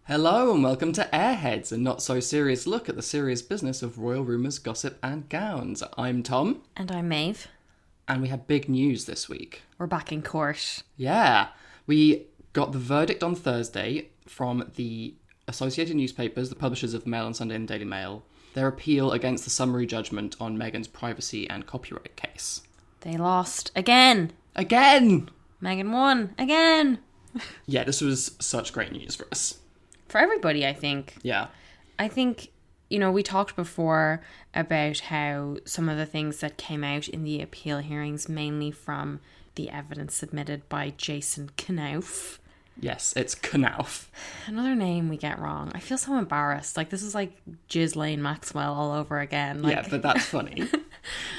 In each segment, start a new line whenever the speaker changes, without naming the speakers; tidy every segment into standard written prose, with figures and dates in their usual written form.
Hello and welcome to Airheads, a not-so-serious look at the serious business of royal rumours, gossip and gowns. I'm Tom.
And I'm Maeve.
And we have big news this week.
We're back in court.
Yeah, we got the verdict on Thursday from the Associated Newspapers, the publishers of the Mail on Sunday and the Daily Mail, their appeal against the summary judgment on Meghan's privacy and copyright case.
They lost again.
Again!
Meghan won again.
Yeah, this was such great news for us.
For everybody, I think.
Yeah.
I think, we talked before about how some of the things that came out in the appeal hearings, mainly from the evidence submitted by Jason Knauf.
Yes, it's Knauf.
Another name we get wrong. I feel so embarrassed. Like, this is like Ghislaine Maxwell all over again.
Yeah, but that's funny.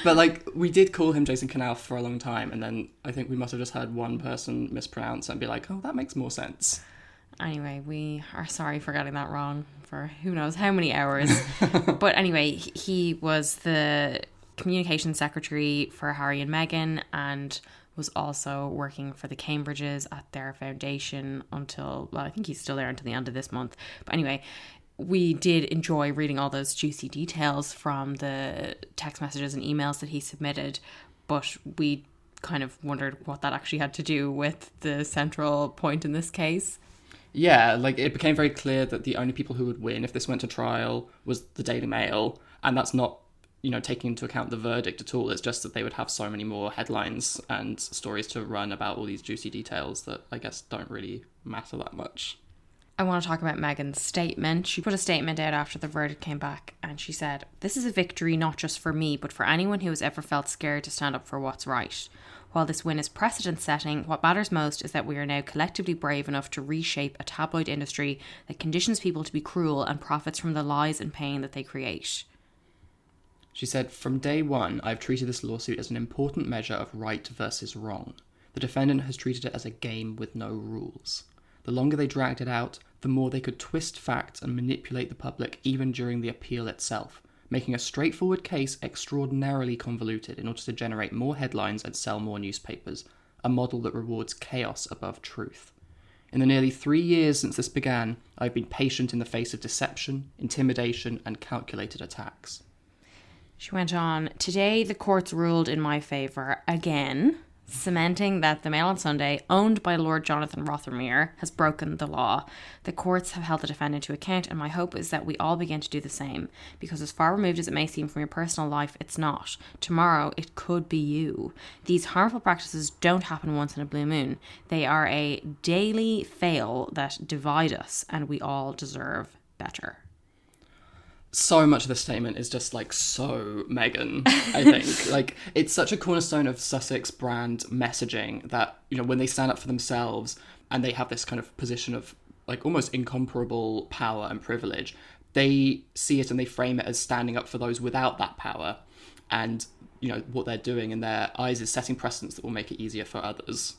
But, we did call him Jason Knauf for a long time, and then I think we must have just had one person mispronounce it and be like, oh, that makes more sense.
Anyway, we are sorry for getting that wrong for who knows how many hours. But anyway, he was the communications secretary for Harry and Meghan and was also working for the Cambridges at their foundation until, well, I think he's still there until the end of this month. But anyway, we did enjoy reading all those juicy details from the text messages and emails that he submitted, but we kind of wondered what that actually had to do with the central point in this case.
Yeah, it became very clear that the only people who would win if this went to trial was the Daily Mail, and that's not, taking into account the verdict at all. It's just that they would have so many more headlines and stories to run about all these juicy details that I guess don't really matter that much.
I want to talk about Meghan's statement. She put a statement out after the verdict came back, and she said, "This is a victory not just for me, but for anyone who has ever felt scared to stand up for what's right. While this win is precedent-setting, what matters most is that we are now collectively brave enough to reshape a tabloid industry that conditions people to be cruel and profits from the lies and pain that they create."
She said, "From day one, I've treated this lawsuit as an important measure of right versus wrong. The defendant has treated it as a game with no rules. The longer they dragged it out, the more they could twist facts and manipulate the public even during the appeal itself, making a straightforward case extraordinarily convoluted in order to generate more headlines and sell more newspapers, a model that rewards chaos above truth. In the nearly 3 years since this began, I've been patient in the face of deception, intimidation, and calculated attacks."
She went on, "Today the courts ruled in my favour again, cementing that the Mail on Sunday, owned by Lord Jonathan Rothermere, has broken the law. The courts have held the defendant to account, and my hope is that we all begin to do the same. Because as far removed as it may seem from your personal life, it's not. Tomorrow, it could be you. These harmful practices don't happen once in a blue moon. They are a daily fail that divide us, and we all deserve better."
So much of this statement is just so Meghan, I think. It's such a cornerstone of Sussex brand messaging that, when they stand up for themselves and they have this kind of position of almost incomparable power and privilege, they see it and they frame it as standing up for those without that power. And, what they're doing in their eyes is setting precedents that will make it easier for others.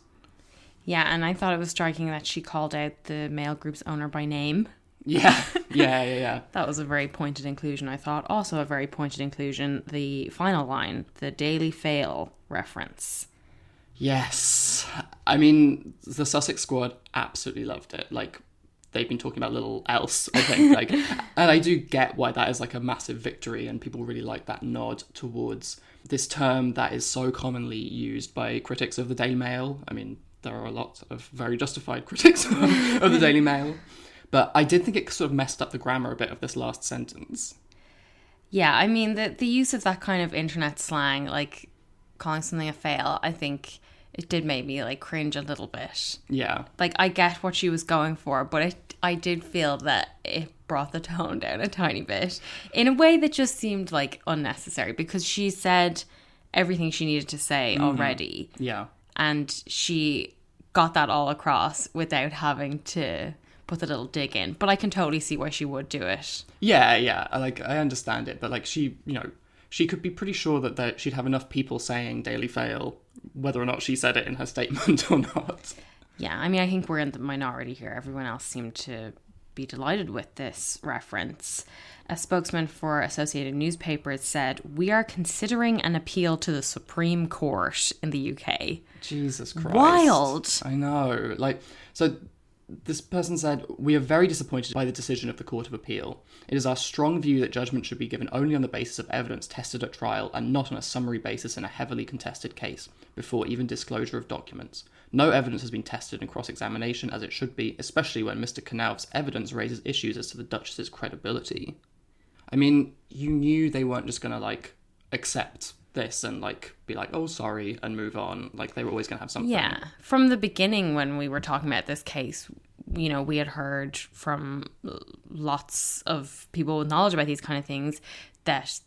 Yeah, and I thought it was striking that she called out the Mail Group's owner by name.
Yeah.
That was a very pointed inclusion, I thought. Also a very pointed inclusion, the final line, the Daily Fail reference.
Yes. I mean, the Sussex squad absolutely loved it. They've been talking about little else, I think. And I do get why that is a massive victory, and people really like that nod towards this term that is so commonly used by critics of the Daily Mail. I mean, there are a lot of very justified critics of the Daily Mail. But I did think it sort of messed up the grammar a bit of this last sentence.
Yeah, I mean, the use of that kind of internet slang, calling something a fail, I think it did make me, cringe a little bit.
Yeah.
I get what she was going for, but I did feel that it brought the tone down a tiny bit in a way that just seemed, unnecessary, because she said everything she needed to say already.
Yeah.
And she got that all across without having to put the little dig in, but I can totally see why she would do it.
Yeah. I understand it, but she, she could be pretty sure that she'd have enough people saying Daily Fail, whether or not she said it in her statement or not.
Yeah, I mean, I think we're in the minority here. Everyone else seemed to be delighted with this reference. A spokesman for Associated Newspapers said, "We are considering an appeal to the Supreme Court in the UK."
Jesus Christ.
Wild.
I know. So This person said, "We are very disappointed by the decision of the Court of Appeal. It is our strong view that judgment should be given only on the basis of evidence tested at trial and not on a summary basis in a heavily contested case, before even disclosure of documents. No evidence has been tested in cross-examination as it should be, especially when Mr. Knauf's evidence raises issues as to the Duchess's credibility." I mean, you knew they weren't just going to, like, accept this and, like, be like, "Oh, sorry," and move on. Like, they were always going to have something.
Yeah. From the beginning, when we were talking about this case, you know, we had heard from lots of people with knowledge about these kind of things that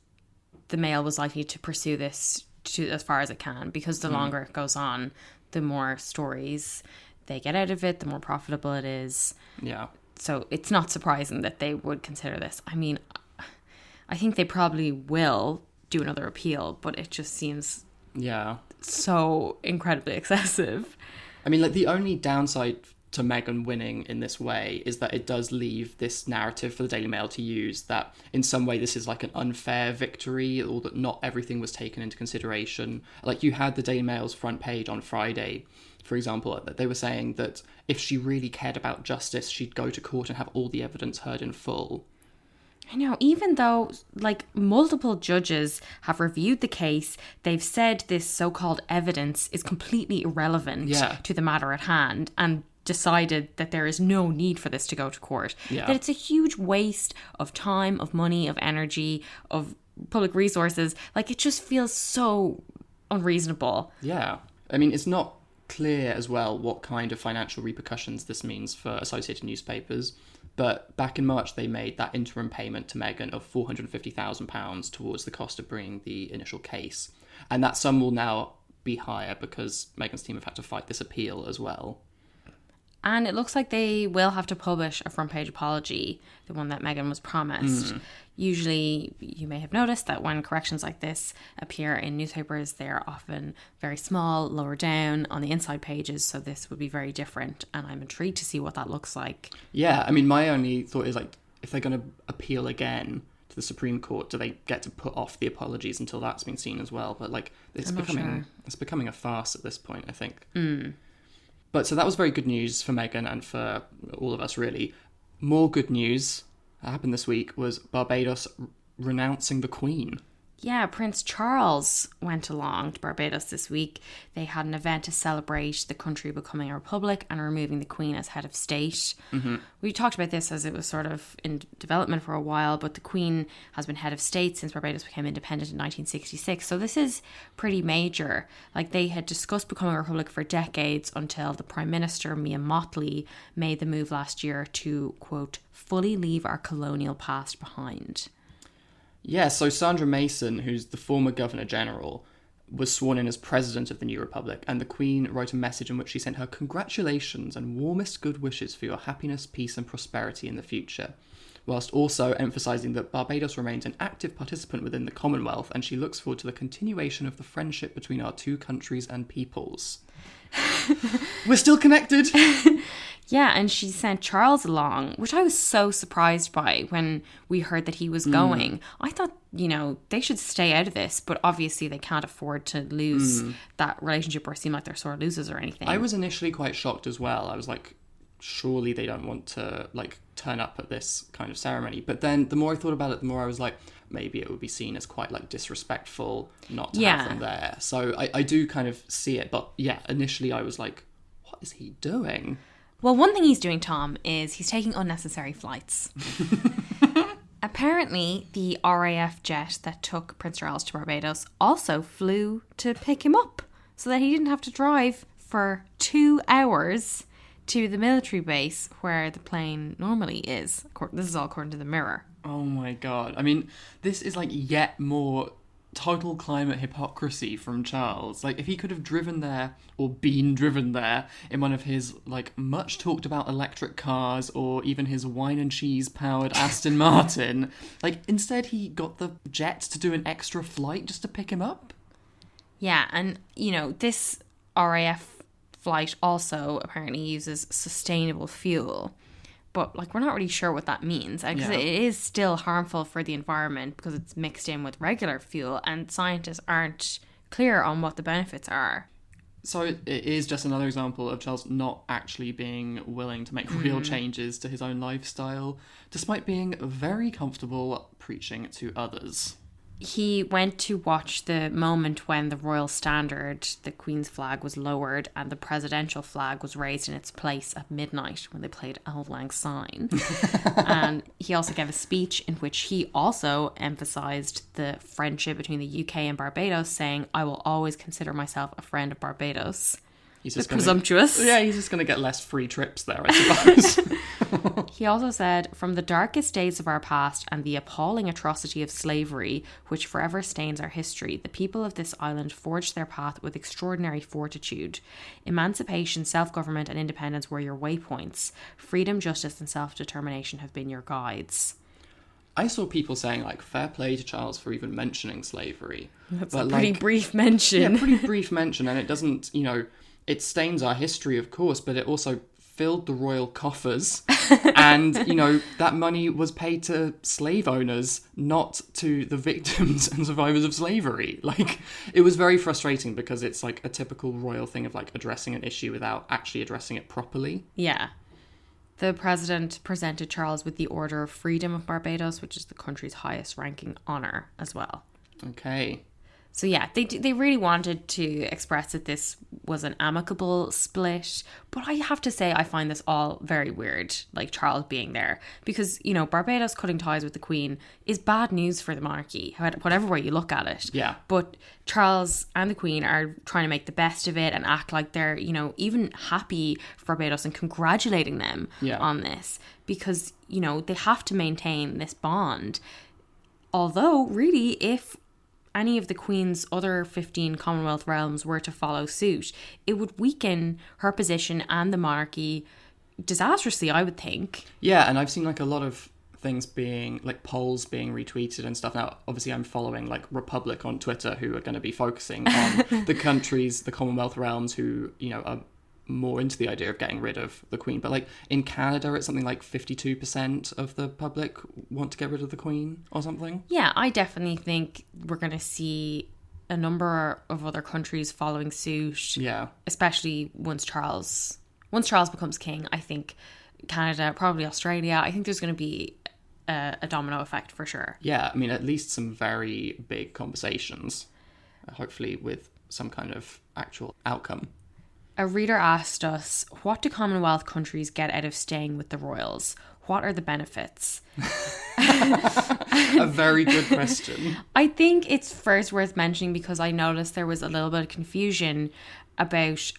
the Mail was likely to pursue this to as far as it can, because the longer it goes on, the more stories they get out of it, the more profitable it is.
Yeah.
So it's not surprising that they would consider this. I mean, I think they probably will do another appeal, but it just seems so incredibly excessive.
I mean, like, the only downside to Meghan winning in this way is that it does leave this narrative for the Daily Mail to use that in some way this is like an unfair victory, or that not everything was taken into consideration. Like, you had the Daily Mail's front page on Friday, for example, that they were saying that if she really cared about justice, she'd go to court and have all the evidence heard in full.
I know, even though, like, multiple judges have reviewed the case, they've said this so-called evidence is completely irrelevant to the matter at hand, and decided that there is no need for this to go to court.
Yeah.
That it's a huge waste of time, of money, of energy, of public resources. Like, it just feels so unreasonable.
Yeah. I mean, it's not clear as well what kind of financial repercussions this means for Associated Newspapers. But back in March, they made that interim payment to Meghan of £450,000 towards the cost of bringing the initial case. And that sum will now be higher because Meghan's team have had to fight this appeal as well.
And it looks like they will have to publish a front page apology, the one that Meghan was promised. Usually, you may have noticed that when corrections like this appear in newspapers, they're often very small, lower down on the inside pages. So this would be very different. And I'm intrigued to see what that looks like.
Yeah, I mean, my only thought is, like, if they're going to appeal again to the Supreme Court, do they get to put off the apologies until that's been seen as well? But, like, it's becoming a farce at this point, I think. But so that was very good news for Meghan and for all of us, really. More good news that happened this week was Barbados renouncing the Queen.
Yeah, Prince Charles went along to Barbados this week. They had an event to celebrate the country becoming a republic and removing the Queen as head of state. We talked about this as it was sort of in development for a while, but the Queen has been head of state since Barbados became independent in 1966. So this is pretty major. Like, they had discussed becoming a republic for decades until the Prime Minister, Mia Mottley, made the move last year to, quote, fully leave our colonial past behind.
Yeah, so Sandra Mason, who's the former Governor General, was sworn in as President of the new Republic, and the Queen wrote a message in which she sent her congratulations and warmest good wishes for your happiness, peace and prosperity in the future, whilst also emphasising that Barbados remains an active participant within the Commonwealth, and she looks forward to the continuation of the friendship between our two countries and peoples. We're still connected!
Yeah, and she sent Charles along, which I was so surprised by when we heard that he was going. I thought, you know, they should stay out of this, but obviously they can't afford to lose that relationship or seem like they're sore losers or anything.
I was initially quite shocked as well. I was like, surely they don't want to, like, turn up at this kind of ceremony. But then the more I thought about it, the more I was like, maybe it would be seen as quite, like, disrespectful not to have them there. So I do kind of see it. But yeah, initially I was like, what is he doing?
Well, one thing he's doing, Tom, is he's taking unnecessary flights. Apparently, the RAF jet that took Prince Charles to Barbados also flew to pick him up so that he didn't have to drive for 2 hours to the military base where the plane normally is. This is all according to the Mirror.
Oh my God. I mean, this is like yet more total climate hypocrisy from Charles. Like, if he could have driven there or been driven there in one of his, like, much talked about electric cars or even his wine and cheese powered Aston Martin, like, instead he got the jet to do an extra flight just to pick him up.
Yeah, and, you know, this RAF flight also apparently uses sustainable fuel. But, like, we're not really sure what that means. Because it is still harmful for the environment because it's mixed in with regular fuel. And scientists aren't clear on what the benefits are.
So it is just another example of Charles not actually being willing to make real changes to his own lifestyle, despite being very comfortable preaching to others.
He went to watch the moment when the royal standard, the Queen's flag, was lowered and the presidential flag was raised in its place at midnight when they played Auld Lang Syne. And he also gave a speech in which he also emphasised the friendship between the UK and Barbados, saying, "I will always consider myself a friend of Barbados."
He's
Just presumptuous.
Yeah, he's just going to get less free trips there, I suppose.
He also said, "From the darkest days of our past and the appalling atrocity of slavery, which forever stains our history, the people of this island forged their path with extraordinary fortitude. Emancipation, self-government and independence were your waypoints. Freedom, justice and self-determination have been your guides."
I saw people saying, like, fair play to Charles for even mentioning slavery.
That's
but
a pretty brief mention.
Yeah, pretty brief mention, and it doesn't, it stains our history, of course, but it also filled the royal coffers. And, that money was paid to slave owners, not to the victims and survivors of slavery. Like, it was very frustrating because it's like a typical royal thing of like addressing an issue without actually addressing it properly.
Yeah. The president presented Charles with the Order of Freedom of Barbados, which is the country's highest ranking honour as well.
Okay.
So yeah, they really wanted to express that this was an amicable split. But I have to say, I find this all very weird, like Charles being there. Because, Barbados cutting ties with the Queen is bad news for the monarchy, whatever way you look at it.
Yeah.
But Charles and the Queen are trying to make the best of it and act like they're, even happy for Barbados and congratulating them on this. Because, they have to maintain this bond. Although, really, if any of the Queen's other 15 Commonwealth realms were to follow suit, it would weaken her position and the monarchy disastrously, I would think.
Yeah, and I've seen like a lot of things being, like polls being retweeted and stuff. Now, obviously I'm following like Republic on Twitter, who are going to be focusing on the countries, the Commonwealth realms who, are more into the idea of getting rid of the Queen. But like in Canada, it's something like 52% of the public want to get rid of the Queen or something.
Yeah, I definitely think we're going to see a number of other countries following suit.
Yeah.
Especially once Charles becomes king. I think Canada, probably Australia. I think there's going to be a domino effect for sure.
Yeah, I mean, at least some very big conversations, hopefully with some kind of actual outcome.
A reader asked us, what do Commonwealth countries get out of staying with the royals? What are the benefits?
A very good question.
I think it's first worth mentioning because I noticed there was a little bit of confusion about,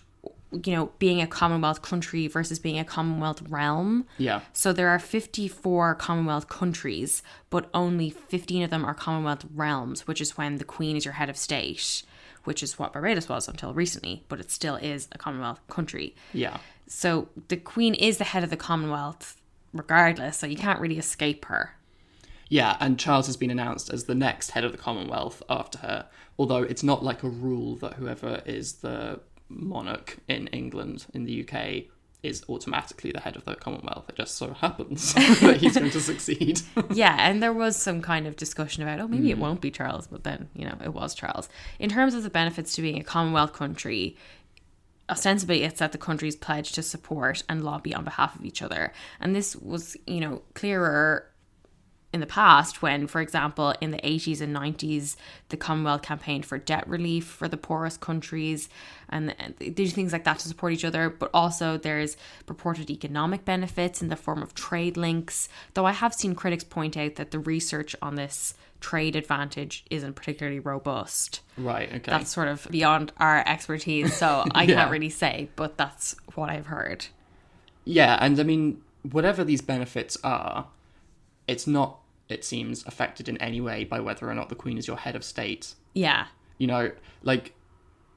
being a Commonwealth country versus being a Commonwealth realm.
Yeah.
So there are 54 Commonwealth countries, but only 15 of them are Commonwealth realms, which is when the Queen is your head of state, which is what Barbados was until recently, but it still is a Commonwealth country.
Yeah.
So the Queen is the head of the Commonwealth regardless, so you can't really escape her.
Yeah, and Charles has been announced as the next head of the Commonwealth after her, although it's not like a rule that whoever is the monarch in England, in the UK, is automatically the head of the Commonwealth. It just so happens that he's going to succeed.
Yeah, and there was some kind of discussion about, maybe it won't be Charles, but then, it was Charles. In terms of the benefits to being a Commonwealth country, ostensibly it's that the countries pledge to support and lobby on behalf of each other. And this was, clearer in the past when, for example, in the 80s and 90s, the Commonwealth campaigned for debt relief for the poorest countries, and they do things like that to support each other. But also there's purported economic benefits in the form of trade links, though I have seen critics point out that the research on this trade advantage isn't particularly robust.
Right, okay.
That's sort of beyond our expertise, so I can't really say, but that's what I've heard.
Yeah, and I mean, whatever these benefits are, it's not, it seems, affected in any way by whether or not the Queen is your head of state.
Yeah.
Like,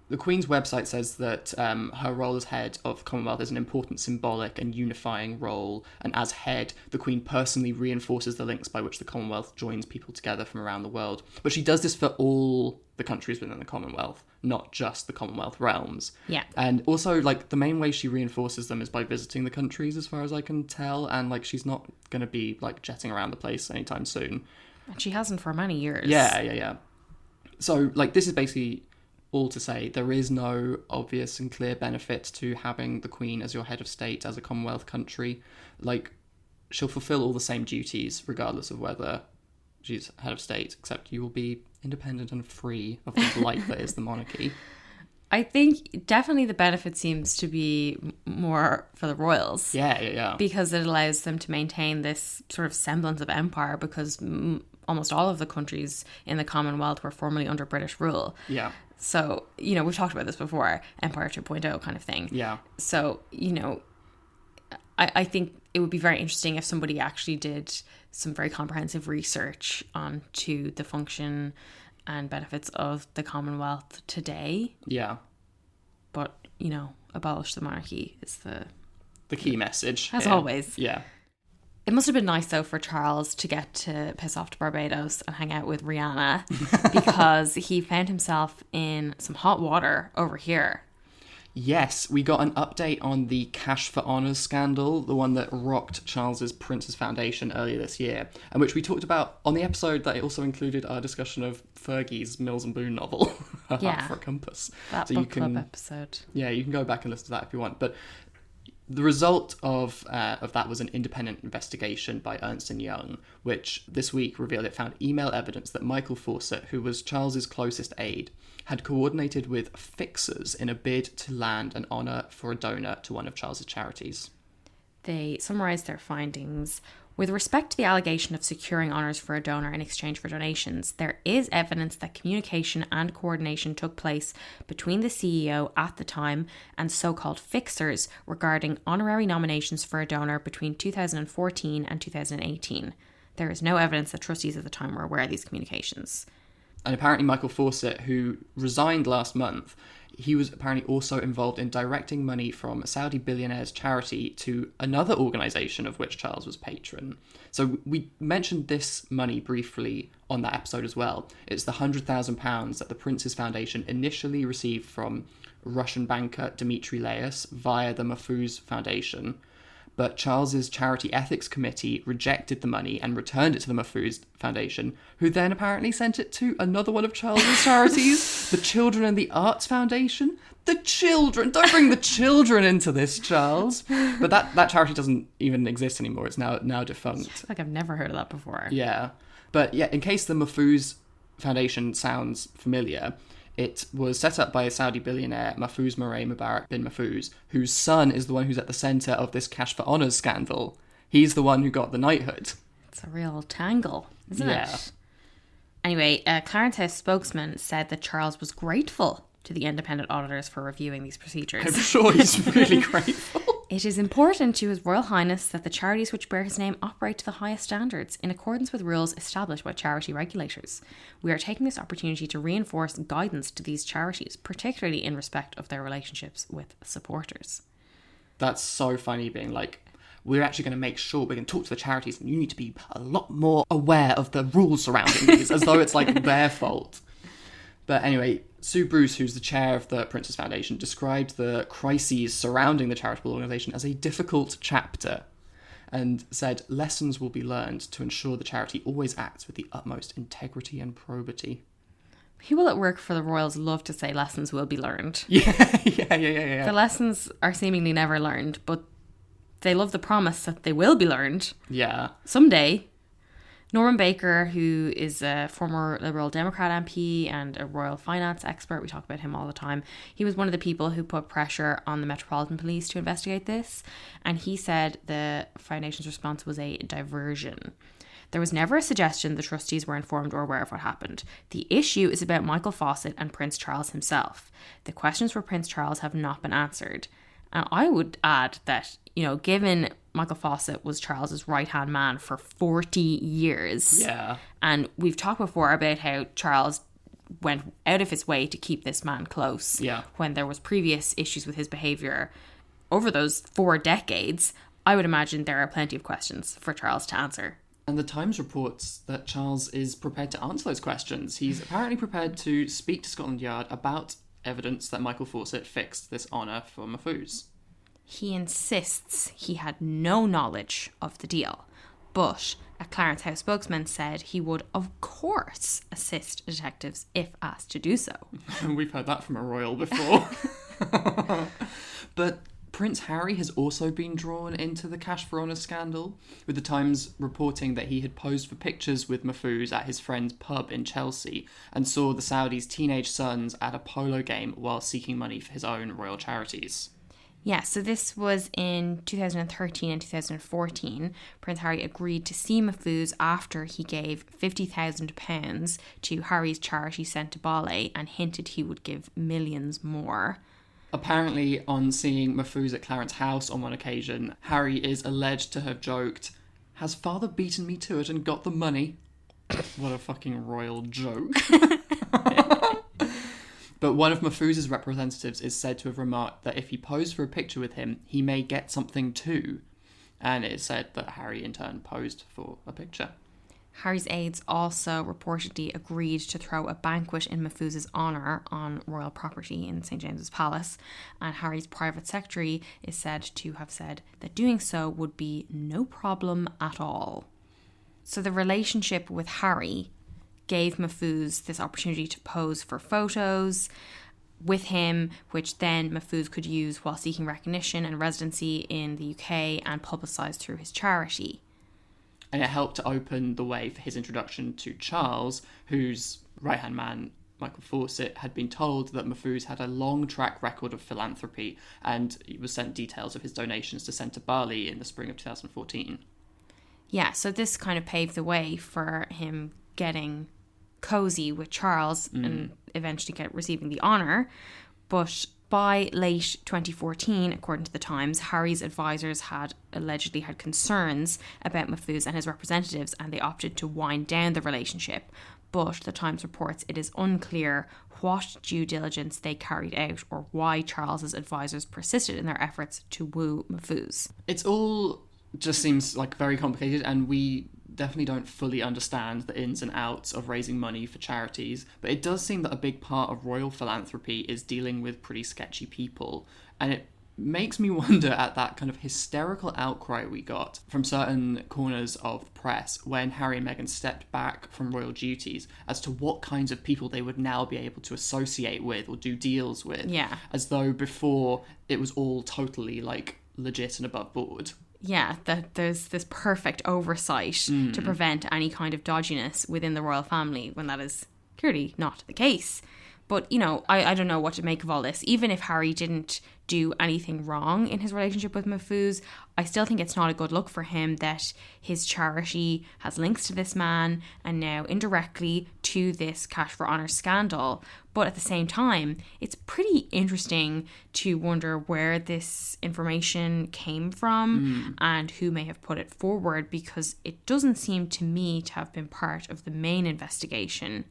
the Queen's website says that her role as head of Commonwealth is an important symbolic and unifying role, and as head, the Queen personally reinforces the links by which the Commonwealth joins people together from around the world. But she does this for all the countries within the Commonwealth, not just the Commonwealth realms.
Yeah.
And also, like, the main way she reinforces them is by visiting the countries, as far as I can tell, and, like, she's not going to be, like, jetting around the place anytime soon.
And she hasn't for many years.
Yeah. So, like, this is basically all to say there is no obvious and clear benefit to having the Queen as your head of state as a Commonwealth country. Like, she'll fulfill all the same duties regardless of whether she's head of state, except you will be independent and free of the blight that is the monarchy.
I think definitely the benefit seems to be more for the royals.
Yeah.
Because it allows them to maintain this sort of semblance of empire, because almost all of the countries in the Commonwealth were formerly under British rule.
Yeah.
So, you know, we've talked about this before, Empire 2.0 kind of thing.
Yeah.
So, you know, I think it would be very interesting if somebody actually did some very comprehensive research onto the function and benefits of the Commonwealth today.
Yeah.
But, you know, abolish the monarchy is
the key message.
As always.
Yeah.
It must have been nice, though, for Charles to get to piss off to Barbados and hang out with Rihanna because he found himself in some hot water over here.
Yes, we got an update on the Cash for Honours scandal, the one that rocked Charles's Prince's Foundation earlier this year, and which we talked about on the episode that it also included our discussion of Fergie's Mills and Boon novel,
Yeah.
For a Compass.
That
so
book club episode.
Yeah, you can go back and listen to that if you want. But the result of that was an independent investigation by Ernst & Young, which this week revealed it found email evidence that Michael Fawcett, who was Charles's closest aide, had coordinated with fixers in a bid to land an honour for a donor to one of Charles's charities.
They summarised their findings. With respect to the allegation of securing honours for a donor in exchange for donations, there is evidence that communication and coordination took place between the CEO at the time and so-called fixers regarding honorary nominations for a donor between 2014 and 2018. There is no evidence that trustees at the time were aware of these communications.
And apparently Michael Fawcett, who resigned last month, he was apparently also involved in directing money from a Saudi billionaire's charity to another organisation of which Charles was patron. So we mentioned this money briefly on that episode as well. It's the £100,000 that the Prince's Foundation initially received from Russian banker Dmitry Leus via the Mahfouz Foundation. But Charles's Charity Ethics Committee rejected the money and returned it to the Mahfouz Foundation, who then apparently sent it to another one of Charles's charities, the Children and the Arts Foundation. The children! Don't bring the children into this, Charles. But that charity doesn't even exist anymore. It's now defunct.
I feel like I've never heard of that before.
Yeah. But yeah, in case the Mahfouz Foundation sounds familiar, it was set up by a Saudi billionaire, Mahfouz Murray Mubarak bin Mahfouz, whose son is the one who's at the centre of this Cash for Honours scandal. He's the one who got the knighthood.
It's a real tangle, isn't it? Anyway, Clarence House spokesman said that Charles was grateful to the independent auditors for reviewing these procedures.
I'm sure he's really grateful.
It is important to His Royal Highness that the charities which bear his name operate to the highest standards in accordance with rules established by charity regulators. We are taking this opportunity to reinforce guidance to these charities, particularly in respect of their relationships with supporters.
That's so funny, being like, we're actually going to make sure we're going to talk to the charities and you need to be a lot more aware of the rules surrounding these, as though it's like their fault. But anyway, Sue Bruce, who's the chair of the Prince's Foundation, described the crises surrounding the charitable organisation as a difficult chapter and said lessons will be learned to ensure the charity always acts with the utmost integrity and probity.
People that work for the royals love to say lessons will be learned.
Yeah.
The lessons are seemingly never learned, but they love the promise that they will be learned.
Yeah.
Someday. Norman Baker, who is a former Liberal Democrat MP and a royal finance expert, we talk about him all the time. He was one of the people who put pressure on the Metropolitan Police to investigate this. And he said the foundation's response was a diversion. There was never a suggestion the trustees were informed or aware of what happened. The issue is about Michael Fawcett and Prince Charles himself. The questions for Prince Charles have not been answered. And I would add that, you know, given Michael Fawcett was Charles's right-hand man for 40 years.
Yeah.
And we've talked before about how Charles went out of his way to keep this man close.
Yeah.
When there was previous issues with his behaviour over those 4 decades, I would imagine there are plenty of questions for Charles to answer.
And the Times reports that Charles is prepared to answer those questions. He's apparently prepared to speak to Scotland Yard about evidence that Michael Fawcett fixed this honour for Mahfouz.
He insists he had no knowledge of the deal, But a Clarence House spokesman said he would, of course, assist detectives if asked to do so.
We've heard that from a royal before. But Prince Harry has also been drawn into the cash for honour scandal, with the Times reporting that he had posed for pictures with Mahfouz at his friend's pub in Chelsea and saw the Saudis' teenage sons at a polo game while seeking money for his own royal charities.
Yeah, so this was in 2013 and 2014. Prince Harry agreed to see Mahfouz after he gave £50,000 to Harry's charity Sent to Bale and hinted he would give millions more.
Apparently, on seeing Mahfouz at Clarence House on one occasion, Harry is alleged to have joked, "Has father beaten me to it and got the money?" What a fucking royal joke. But one of Mahfouz's representatives is said to have remarked that if he posed for a picture with him, he may get something too. And it is said that Harry in turn posed for a picture.
Harry's aides also reportedly agreed to throw a banquet in Mahfouz's honour on royal property in St James's Palace, and Harry's private secretary is said to have said that doing so would be no problem at all. So the relationship with Harry gave Mahfouz this opportunity to pose for photos with him, which then Mahfouz could use while seeking recognition and residency in the UK and publicised through his charity.
And it helped to open the way for his introduction to Charles, whose right-hand man, Michael Fawcett, had been told that Mahfouz had a long track record of philanthropy, and he was sent details of his donations to Sent to Bale in the spring of 2014.
Yeah, so this kind of paved the way for him getting cosy with Charles and eventually receiving the honour. But by late 2014, according to the Times, Harry's advisors had allegedly had concerns about Mahfouz and his representatives, and they opted to wind down the relationship. But the Times reports it is unclear what due diligence they carried out or why Charles's advisors persisted in their efforts to woo Mahfouz.
It's all just seems like very complicated, and we definitely don't fully understand the ins and outs of raising money for charities, but it does seem that a big part of royal philanthropy is dealing with pretty sketchy people, and it makes me wonder at that kind of hysterical outcry we got from certain corners of the press when Harry and Meghan stepped back from royal duties as to what kinds of people they would now be able to associate with or do deals with.
Yeah.
As though before it was all totally like legit and above board.
Yeah, that there's this perfect oversight to prevent any kind of dodginess within the royal family when that is clearly not the case. But, you know, I don't know what to make of all this. Even if Harry didn't do anything wrong in his relationship with Mahfouz, I still think it's not a good look for him that his charity has links to this man and now indirectly to this Cash for Honour scandal. But at the same time, it's pretty interesting to wonder where this information came from and who may have put it forward, because it doesn't seem to me to have been part of the main investigation.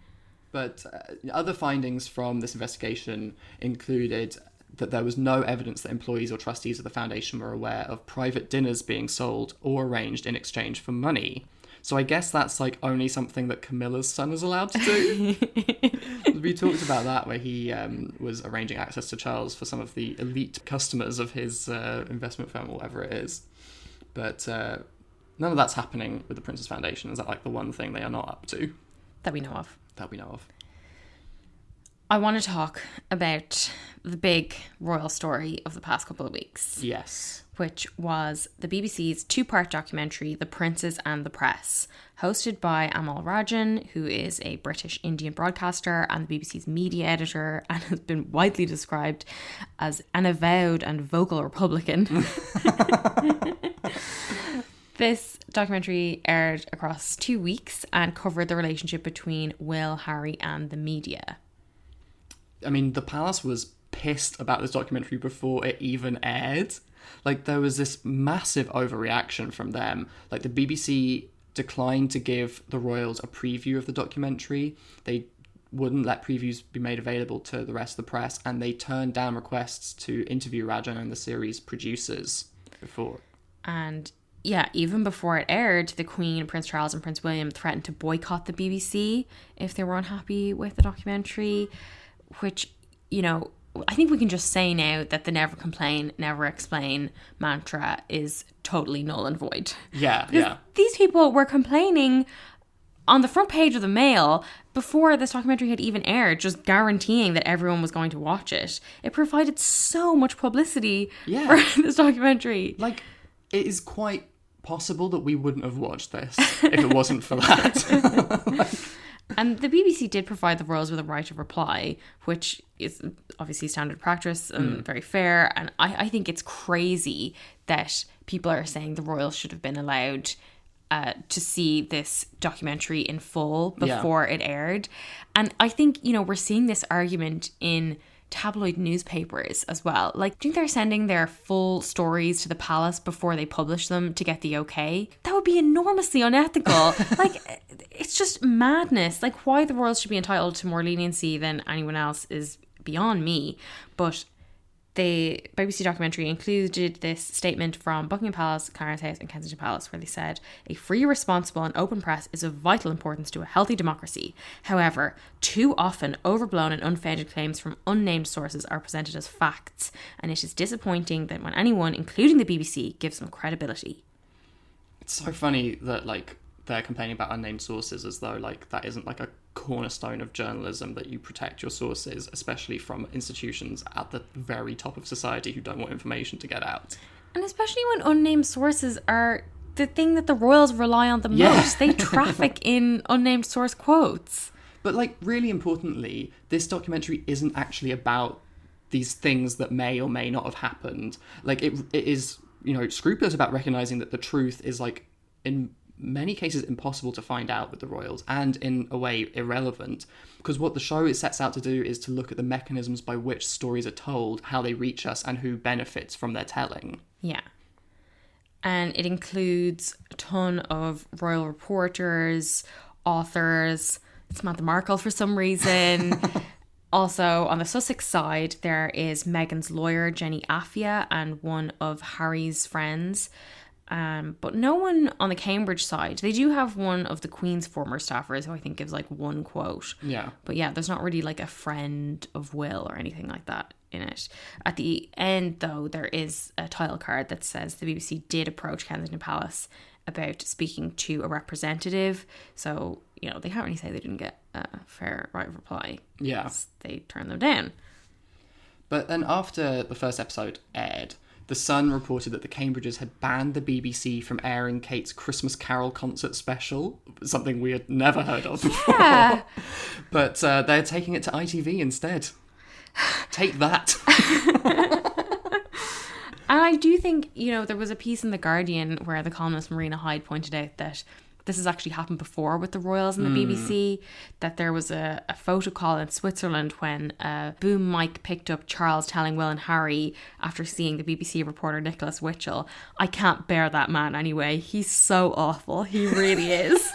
But other findings from this investigation included that there was no evidence that employees or trustees of the foundation were aware of private dinners being sold or arranged in exchange for money. So I guess that's like only something that Camilla's son is allowed to do. We talked about that, where he was arranging access to Charles for some of the elite customers of his investment firm or whatever it is. But none of that's happening with the Prince's Foundation. Is that like the one thing they are not up to?
That we know of.
That we know of.
I want to talk about the big royal story of the past couple of weeks.
Yes.
Which was the BBC's two-part documentary, The Princes and the Press, hosted by Amal Rajan, who is a British Indian broadcaster and the BBC's media editor, and has been widely described as an avowed and vocal Republican. This documentary aired across 2 weeks and covered the relationship between Will, Harry and the media.
I mean, the palace was pissed about this documentary before it even aired. Like, there was this massive overreaction from them. Like, the BBC declined to give the royals a preview of the documentary. They wouldn't let previews be made available to the rest of the press, and they turned down requests to interview Rajan and the series producers before.
And yeah, even before it aired, the Queen, Prince Charles and Prince William threatened to boycott the BBC if they were unhappy with the documentary, which, you know, I think we can just say now that the never complain, never explain mantra is totally null and void.
Yeah, yeah.
These people were complaining on the front page of the Mail before this documentary had even aired, just guaranteeing that everyone was going to watch it. It provided so much publicity for this documentary.
Like, it is quite possible that we wouldn't have watched this if it wasn't for that.
And the BBC did provide the royals with a right of reply, which is obviously standard practice and very fair. And I think it's crazy that people are saying the royals should have been allowed to see this documentary in full before it aired. And I think, you know, we're seeing this argument in tabloid newspapers as well. Like, do you think they're sending their full stories to the palace before they publish them to get the okay? That would be enormously unethical. Like, it's just madness. Like, why the royals should be entitled to more leniency than anyone else is beyond me. But the BBC documentary included this statement from Buckingham Palace, Clarence House and Kensington Palace, where they said, a free, responsible and open press is of vital importance to a healthy democracy. However, too often overblown and unfounded claims from unnamed sources are presented as facts, and it is disappointing that when anyone, including the BBC, gives them credibility.
It's so funny that, like, they're complaining about unnamed sources as though, like, that isn't, like, a cornerstone of journalism, that you protect your sources, especially from institutions at the very top of society who don't want information to get out.
And especially when unnamed sources are the thing that the royals rely on the most. They traffic in unnamed source quotes.
But, like, really importantly, this documentary isn't actually about these things that may or may not have happened. Like, it is, you know, scrupulous about recognizing that the truth is, like, in many cases impossible to find out with the royals, and in a way irrelevant, because what the show sets out to do is to look at the mechanisms by which stories are told, how they reach us, and who benefits from their telling.
Yeah. And it includes a ton of royal reporters, authors, Samantha Markle for some reason. Also, on the Sussex side, there is Meghan's lawyer, Jenny Affia, and one of Harry's friends. But no one on the Cambridge side. They do have one of the Queen's former staffers who I think gives like one quote.
Yeah.
But yeah, there's not really like a friend of Will or anything like that in it. At the end, though, there is a title card that says the BBC did approach Kensington Palace about speaking to a representative. So, you know, they can't really say they didn't get a fair right of reply.
Yeah.
They turned them down.
But then after the first episode aired, The Sun reported that the Cambridges had banned the BBC from airing Kate's Christmas Carol concert special, something we had never heard of before.
Yeah.
But they're taking it to ITV instead. Take that.
And I do think, you know, there was a piece in The Guardian where the columnist Marina Hyde pointed out that this has actually happened before with the royals and the BBC, that there was a photo call in Switzerland when a boom mic picked up Charles telling Will and Harry after seeing the BBC reporter Nicholas Witchell, I can't bear that man anyway. He's so awful. He really is.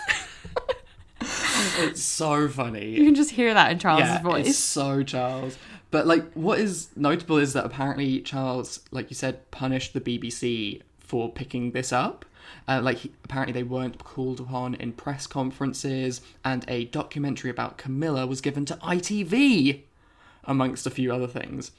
It's so funny.
You can just hear that in Charles's voice.
It's so Charles. But, like, what is notable is that apparently Charles, like you said, punished the BBC for picking this up. Apparently they weren't called upon in press conferences, and a documentary about Camilla was given to ITV, amongst a few other things,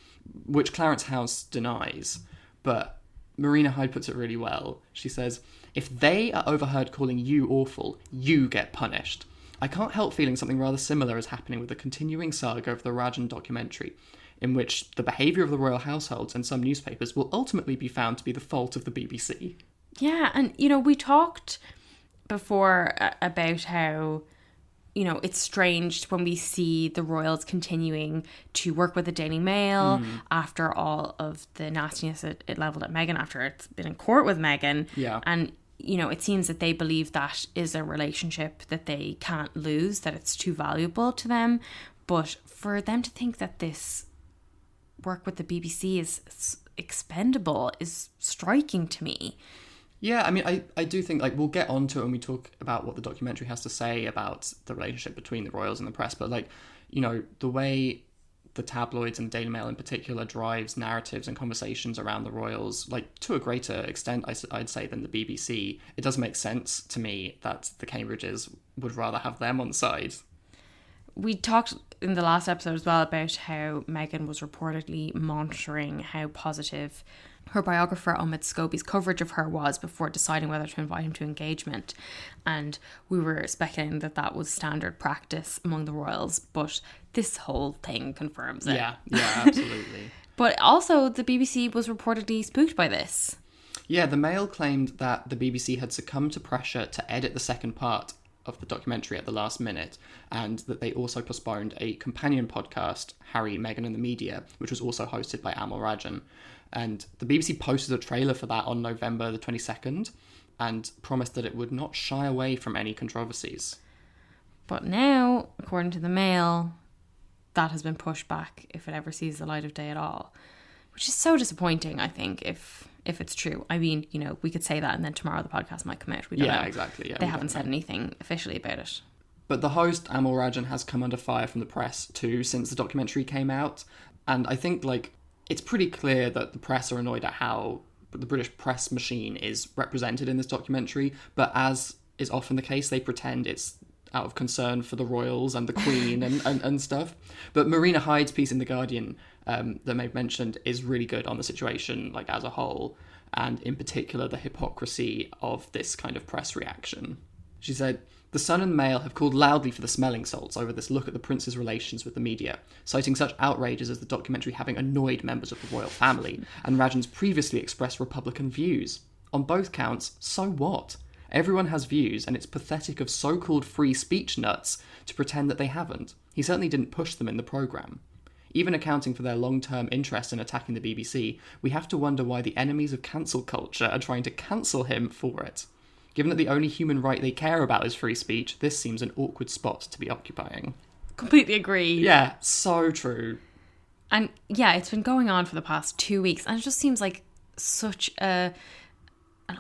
which Clarence House denies. But Marina Hyde puts it really well. She says, if they are overheard calling you awful, you get punished. I can't help feeling something rather similar is happening with the continuing saga of the Rajan documentary, in which the behaviour of the royal households and some newspapers will ultimately be found to be the fault of the BBC.
Yeah, and, you know, we talked before about how, you know, it's strange when we see the royals continuing to work with the Daily Mail after all of the nastiness it levelled at Meghan, after it's been in court with Meghan.
Yeah.
And, you know, it seems that they believe that is a relationship that they can't lose, that it's too valuable to them. But for them to think that this work with the BBC is expendable is striking to me.
Yeah, I mean, I do think, like, we'll get onto it when we talk about what the documentary has to say about the relationship between the royals and the press, but, like, you know, the way the tabloids and Daily Mail in particular drives narratives and conversations around the royals, like, to a greater extent, I'd say, than the BBC, it does make sense to me that the Cambridges would rather have them on side.
We talked in the last episode as well about how Meghan was reportedly monitoring how positive her biographer Omid Scobie's coverage of her was before deciding whether to invite him to engagement. And we were speculating that that was standard practice among the royals, but this whole thing confirms it.
Yeah, absolutely.
But also the BBC was reportedly spooked by this.
Yeah, the Mail claimed that the BBC had succumbed to pressure to edit the second part of the documentary at the last minute, and that they also postponed a companion podcast, Harry, Meghan and the Media, which was also hosted by Amal Rajan. And the BBC posted a trailer for that on November the 22nd and promised that it would not shy away from any controversies.
But now, according to the Mail, that has been pushed back if it ever sees the light of day at all, which is so disappointing, I think, if it's true. I mean, you know, we could say that and then tomorrow the podcast might come out. We don't know.
Exactly. Yeah,
they haven't said anything officially about it.
But the host, Amal Rajan, has come under fire from the press too since the documentary came out. And I think, it's pretty clear that the press are annoyed at how the British press machine is represented in this documentary. But as is often the case, they pretend it's out of concern for the royals and the Queen and stuff. But Marina Hyde's piece in The Guardian that Maeve mentioned is really good on the situation, as a whole, and in particular the hypocrisy of this kind of press reaction. She said, "The Sun and Mail have called loudly for the smelling salts over this look at the prince's relations with the media, citing such outrages as the documentary having annoyed members of the royal family, and Rajan's previously expressed Republican views. On both counts, so what? Everyone has views, and it's pathetic of so-called free speech nuts to pretend that they haven't. He certainly didn't push them in the programme. Even accounting for their long-term interest in attacking the BBC, we have to wonder why the enemies of cancel culture are trying to cancel him for it. Given that the only human right they care about is free speech, this seems an awkward spot to be occupying."
Completely agree.
Yeah, so true.
And yeah, it's been going on for the past 2 weeks, and it just seems like such an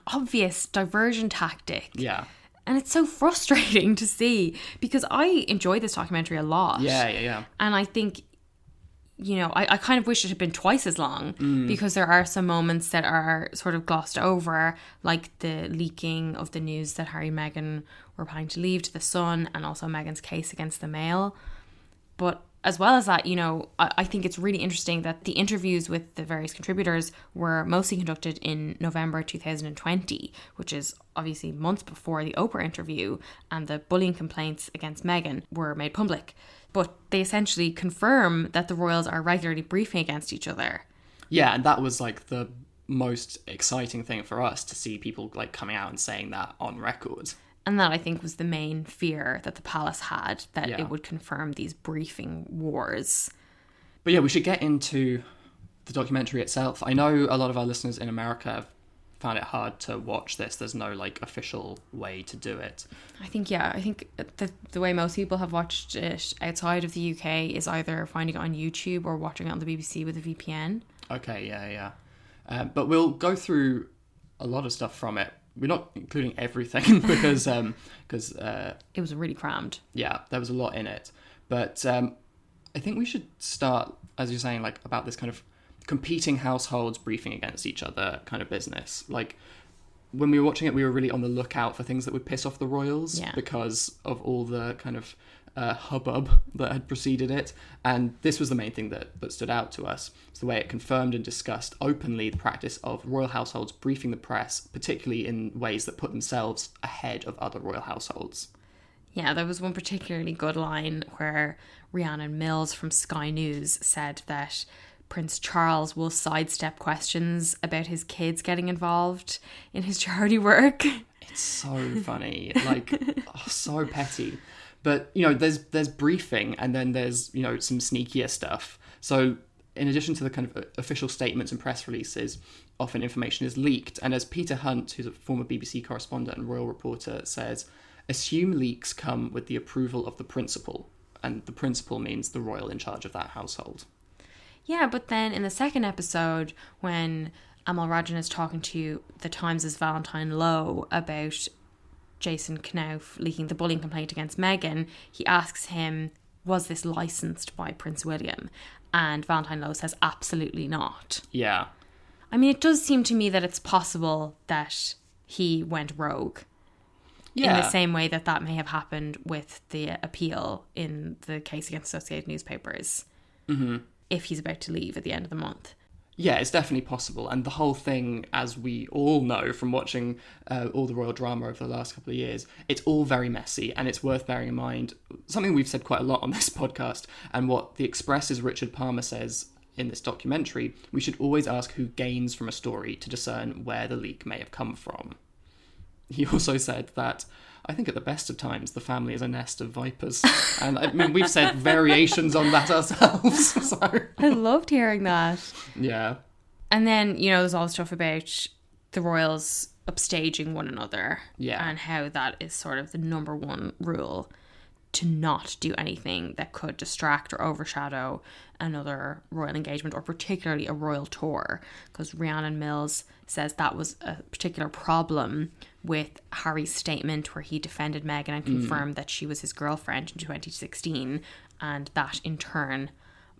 obvious diversion tactic.
Yeah.
And it's so frustrating to see, because I enjoyed this documentary a lot.
Yeah.
And I think, you know, I kind of wish it had been twice as long, because there are some moments that are sort of glossed over, like the leaking of the news that Harry and Meghan were planning to leave to the Sun, and also Meghan's case against the Mail. But as well as that, you know, I think it's really interesting that the interviews with the various contributors were mostly conducted in November 2020, which is obviously months before the Oprah interview, and the bullying complaints against Meghan were made public. But they essentially confirm that the royals are regularly briefing against each other.
Yeah, and that was the most exciting thing for us, to see people coming out and saying that on record.
And that, I think, was the main fear that the palace had, that it would confirm these briefing wars.
But yeah, we should get into the documentary itself. I know a lot of our listeners in America have found it hard to watch this. There's no official way to do it.
I think the way most people have watched it outside of the UK is either finding it on YouTube or watching it on the BBC with a VPN.
Okay, yeah. But we'll go through a lot of stuff from it. We're not including everything because
it was really crammed.
Yeah, there was a lot in it. But I think we should start, as you're saying, about this kind of competing households briefing against each other kind of business. When we were watching it, we were really on the lookout for things that would piss off the royals because of all the kind of hubbub that had preceded it. And this was the main thing that stood out to us. It's the way it confirmed and discussed openly the practice of royal households briefing the press, particularly in ways that put themselves ahead of other royal households.
Yeah, there was one particularly good line where Rhiannon Mills from Sky News said that Prince Charles will sidestep questions about his kids getting involved in his charity work.
It's so funny, so petty. But, there's briefing, and then there's, some sneakier stuff. So in addition to the kind of official statements and press releases, often information is leaked. And as Peter Hunt, who's a former BBC correspondent and royal reporter, says, assume leaks come with the approval of the principal. And the principal means the royal in charge of that household.
Yeah, but then in the second episode, when Amal Rajan is talking to the Times' Valentine Lowe about Jason Knauf leaking the bullying complaint against Meghan, he asks him, was this licensed by Prince William? And Valentine Lowe says, absolutely not.
Yeah.
I mean, it does seem to me that it's possible that he went rogue. In
Yeah.
the same way that may have happened with the appeal in the case against Associated Newspapers. Mm-hmm. If he's about to leave at the end of the month.
Yeah, it's definitely possible. And the whole thing, as we all know from watching all the royal drama over the last couple of years, it's all very messy, and it's worth bearing in mind something we've said quite a lot on this podcast, and what The Express's Richard Palmer says in this documentary: we should always ask who gains from a story to discern where the leak may have come from. He also said that, I think at the best of times, the family is a nest of vipers. And I mean, we've said variations on that ourselves. So,
I loved hearing that.
yeah.
And then, you know, there's all the stuff about the royals upstaging one another.
Yeah.
And how that is sort of the number one rule, to not do anything that could distract or overshadow another royal engagement, or particularly a royal tour. Because Rhiannon Mills says that was a particular problem with Harry's statement where he defended Meghan and confirmed that she was his girlfriend in 2016, and that in turn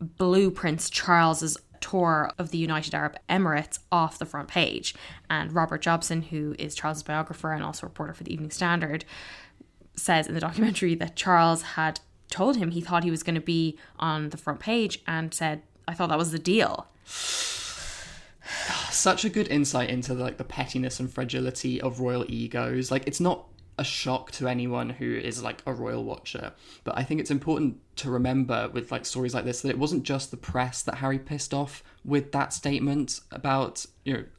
blew Prince Charles's tour of the United Arab Emirates off the front page. And Robert Jobson, who is Charles's biographer and also a reporter for the Evening Standard, says in the documentary that Charles had told him he thought he was going to be on the front page, and said, I thought that was the deal.
Such a good insight into the pettiness and fragility of royal egos. It's not a shock to anyone who is a royal watcher, but I think it's important to remember with stories like this that it wasn't just the press that Harry pissed off with that statement about,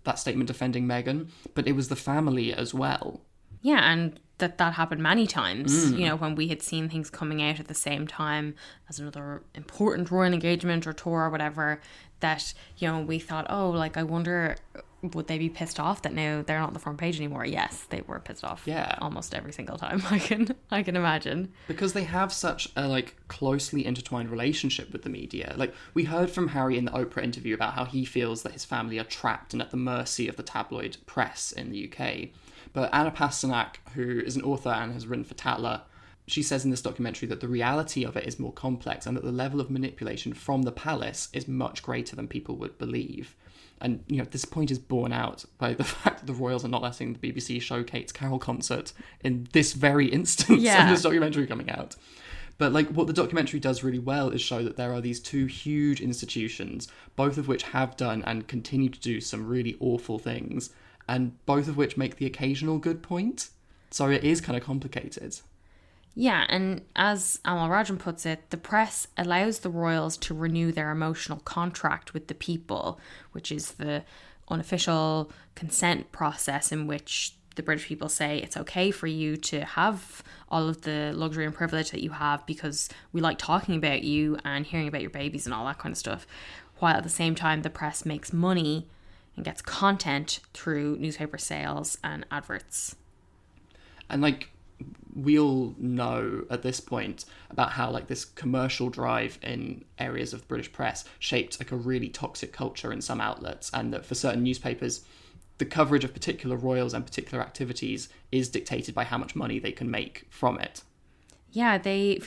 that statement defending Meghan, but it was the family as well.
Yeah, and that happened many times, when we had seen things coming out at the same time as another important royal engagement or tour or whatever, that, we thought, I wonder, would they be pissed off that now they're not on the front page anymore? Yes, they were pissed off.
Yeah.
Almost every single time, I can imagine.
Because they have such a closely intertwined relationship with the media. We heard from Harry in the Oprah interview about how he feels that his family are trapped and at the mercy of the tabloid press in the UK. But Anna Pasternak, who is an author and has written for Tatler, she says in this documentary that the reality of it is more complex, and that the level of manipulation from the palace is much greater than people would believe. And, this point is borne out by the fact that the royals are not letting the BBC show Kate's Carol concert in this very instance of this documentary coming out. But, what the documentary does really well is show that there are these two huge institutions, both of which have done and continue to do some really awful things, and both of which make the occasional good point. So it is kind of complicated.
Yeah, and as Amal Rajan puts it, the press allows the royals to renew their emotional contract with the people, which is the unofficial consent process in which the British people say it's okay for you to have all of the luxury and privilege that you have because we like talking about you and hearing about your babies and all that kind of stuff. While at the same time, the press makes money and gets content through newspaper sales and adverts.
And we all know at this point about how this commercial drive in areas of the British press shaped a really toxic culture in some outlets, and that for certain newspapers the coverage of particular royals and particular activities is dictated by how much money they can make from it.
Yeah, the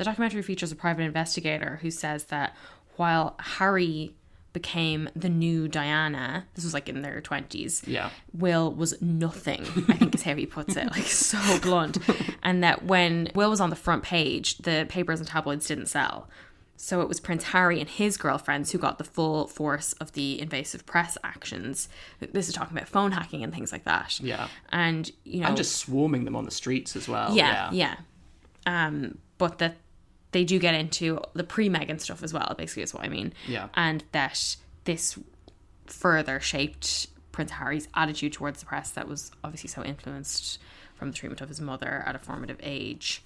documentary features a private investigator who says that while Harry became the new Diana, this was in their 20s, Will was nothing, I think is how he puts it, so blunt. And that when Will was on the front page, the papers and tabloids didn't sell. So it was Prince Harry and his girlfriends who got the full force of the invasive press actions. This is talking about phone hacking and things like that.
Yeah.
And,
and just swarming them on the streets as well.
Yeah. But that they do get into the pre-Meghan stuff as well, basically is what I mean.
Yeah.
And that this further shaped Prince Harry's attitude towards the press that was obviously so influenced from the treatment of his mother at a formative age.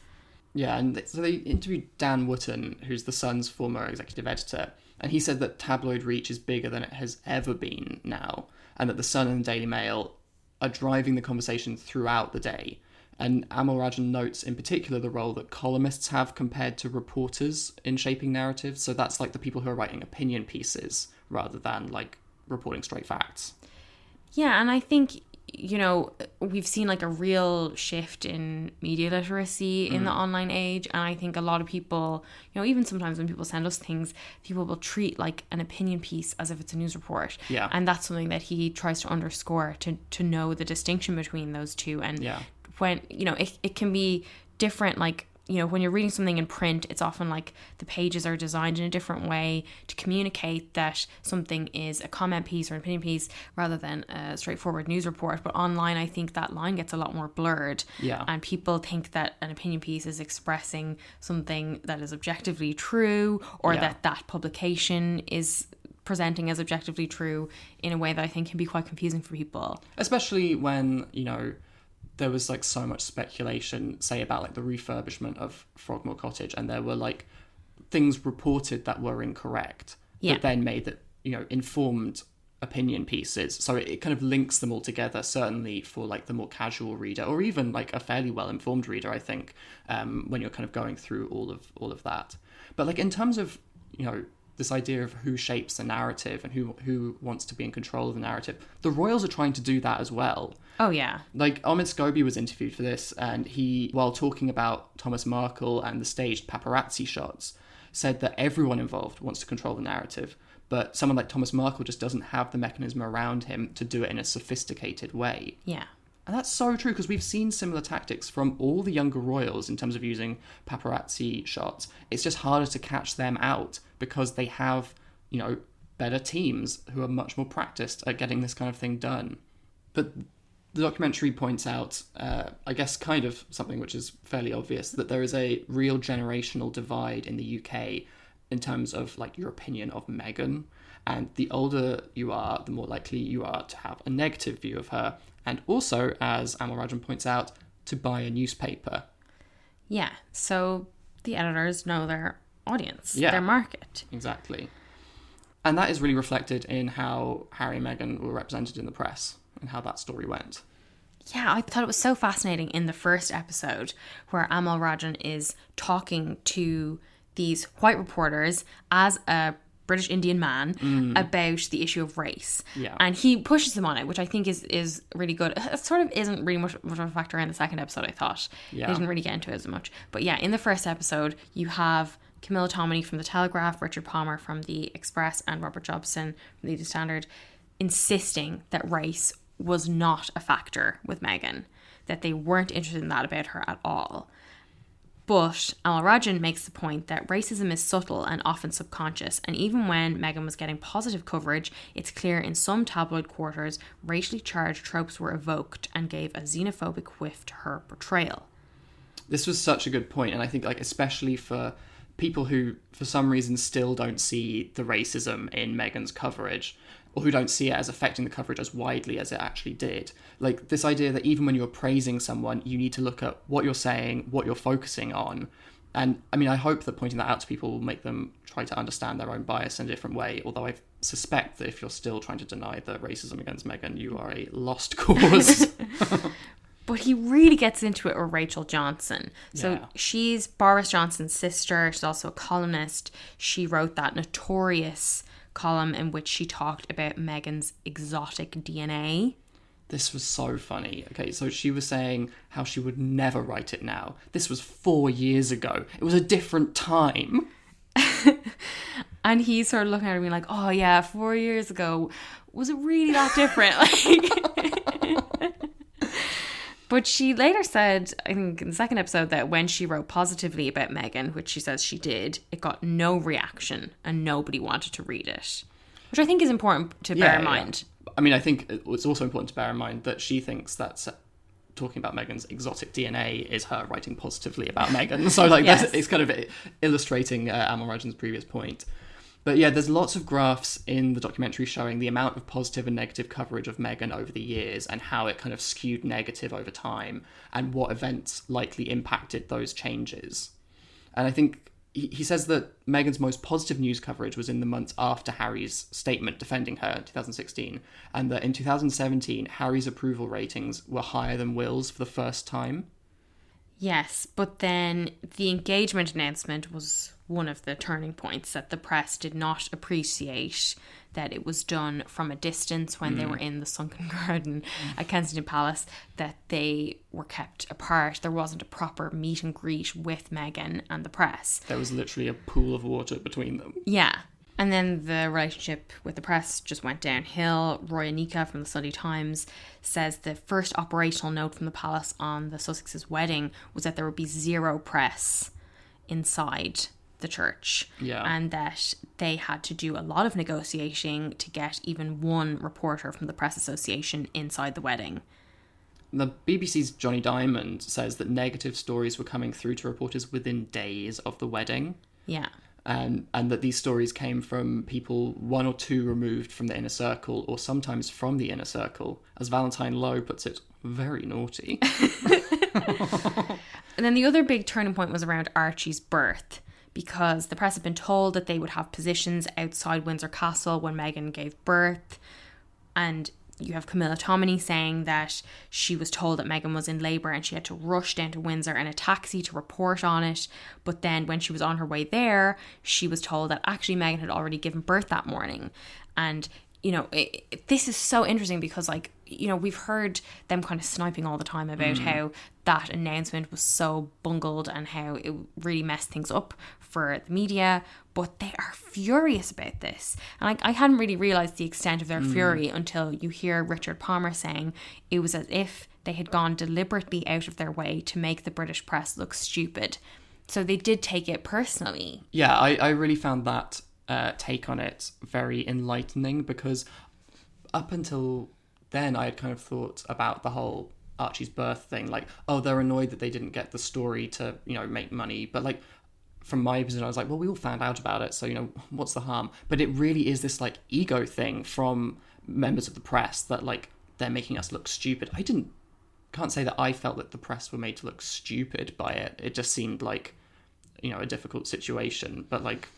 Yeah, and so they interviewed Dan Wootton, who's the Sun's former executive editor, and he said that tabloid reach is bigger than it has ever been now, and that the Sun and the Daily Mail are driving the conversation throughout the day. And Amal Rajan notes in particular the role that columnists have compared to reporters in shaping narratives. So that's the people who are writing opinion pieces rather than reporting straight facts.
Yeah, and I think, we've seen a real shift in media literacy in the online age. And I think a lot of people, even sometimes when people send us things, people will treat an opinion piece as if it's a news report.
Yeah.
And that's something that he tries to underscore to know the distinction between those two. And when, you know, it can be different. Like, you know, when you're reading something in print, it's often like the pages are designed in a different way to communicate that something is a comment piece or an opinion piece rather than a straightforward news report. But online, I think that line gets a lot more blurred.
Yeah.
And people think that an opinion piece is expressing something that is objectively true, or that publication is presenting as objectively true in a way that I think can be quite confusing for people.
Especially when, you know, there was like so much speculation, say, about like the refurbishment of Frogmore Cottage, and there were like things reported that were incorrect, but then made that, you know, informed opinion pieces. So it kind of links them all together, certainly for like the more casual reader, or even like a fairly well-informed reader, I think, when you're kind of going through all of that. But like in terms of, you know, this idea of who shapes the narrative and who wants to be in control of the narrative, the royals are trying to do that as well.
Oh, yeah.
Like, Omid Scobie was interviewed for this, and he, while talking about Thomas Markle and the staged paparazzi shots, said that everyone involved wants to control the narrative, but someone like Thomas Markle just doesn't have the mechanism around him to do it in a sophisticated way.
Yeah.
And that's so true, because we've seen similar tactics from all the younger royals in terms of using paparazzi shots. It's just harder to catch them out because they have, you know, better teams who are much more practiced at getting this kind of thing done. But the documentary points out, I guess kind of something which is fairly obvious, that there is a real generational divide in the UK in terms of like your opinion of Meghan. And the older you are, the more likely you are to have a negative view of her. And also, as Amal Rajan points out, to buy a newspaper.
Yeah, so the editors know their audience, their market.
Exactly. And that is really reflected in how Harry and Meghan were represented in the press and how that story went.
Yeah, I thought it was so fascinating in the first episode where Amal Rajan is talking to these white reporters as a British Indian man about the issue of race.
Yeah.
And he pushes them on it, which I think is really good. It sort of isn't really much of a factor in the second episode, I thought.
Yeah.
They didn't really get into it as much. But yeah, in the first episode, you have Camilla Tominey from The Telegraph, Richard Palmer from The Express, and Robert Jobson from The Evening Standard insisting that race was not a factor with Meghan, that they weren't interested in that about her at all. But Amal Rajan makes the point that racism is subtle and often subconscious, and even when Meghan was getting positive coverage, it's clear in some tabloid quarters racially charged tropes were evoked and gave a xenophobic whiff to her portrayal.
This was such a good point, and I think like especially for people who for some reason still don't see the racism in Meghan's coverage, or who don't see it as affecting the coverage as widely as it actually did. Like this idea that even when you're praising someone, you need to look at what you're saying, what you're focusing on. And I mean, I hope that pointing that out to people will make them try to understand their own bias in a different way. Although I suspect that if you're still trying to deny the racism against Meghan, you are a lost cause.
But he really gets into it with Rachel Johnson. So she's Boris Johnson's sister. She's also a columnist. She wrote that notorious column in which she talked about Meghan's exotic DNA.
This was so funny. Okay, so she was saying how she would never write it now. This was 4 years ago. It was a different time.
And he's sort of looking at her being like, oh yeah, 4 years ago, was it really that different? Like, but she later said, I think in the second episode, that when she wrote positively about Meghan, which she says she did, it got no reaction and nobody wanted to read it. Which I think is important to bear in mind.
I mean, I think it's also important to bear in mind that she thinks that talking about Meghan's exotic DNA is her writing positively about Meghan. So like it's kind of illustrating Amal Rajan's previous point. But yeah, there's lots of graphs in the documentary showing the amount of positive and negative coverage of Meghan over the years and how it kind of skewed negative over time and what events likely impacted those changes. And I think he says that Meghan's most positive news coverage was in the months after Harry's statement defending her in 2016, and that in 2017, Harry's approval ratings were higher than Will's for the first time.
Yes, but then the engagement announcement was one of the turning points, that the press did not appreciate that it was done from a distance when they were in the sunken garden at Kensington Palace, that they were kept apart. There wasn't a proper meet and greet with Meghan and the press.
There was literally a pool of water between them.
Yeah. And then the relationship with the press just went downhill. Roy Anika from the Sunday Times says the first operational note from the palace on the Sussex's wedding was that there would be zero press inside the church.
Yeah.
And that they had to do a lot of negotiating to get even one reporter from the Press Association inside the wedding.
The BBC's Johnny Diamond says that negative stories were coming through to reporters within days of the wedding.
Yeah.
And that these stories came from people one or two removed from the inner circle, or sometimes from the inner circle. As Valentine Lowe puts it, very naughty.
And then the other big turning point was around Archie's birth, because the press had been told that they would have positions outside Windsor Castle when Meghan gave birth. And you have Camilla Tominey saying that she was told that Meghan was in labour and she had to rush down to Windsor in a taxi to report on it. But then when she was on her way there, she was told that actually Meghan had already given birth that morning. And, you know, this is so interesting because, like, you know, we've heard them kind of sniping all the time about how that announcement was so bungled and how it really messed things up for the media, but they are furious about this. And I hadn't really realised the extent of their fury until you hear Richard Palmer saying it was as if they had gone deliberately out of their way to make the British press look stupid. So they did take it personally.
Yeah, I really found that take on it very enlightening, because up until then I had kind of thought about the whole Archie's birth thing, like, oh, they're annoyed that they didn't get the story to, you know, make money. But, like, from my position, I was like, well, we all found out about it, so, you know, what's the harm? But it really is this, like, ego thing from members of the press that, like, they're making us look stupid. Can't say that I felt that the press were made to look stupid by it. It just seemed like, you know, a difficult situation. But, like,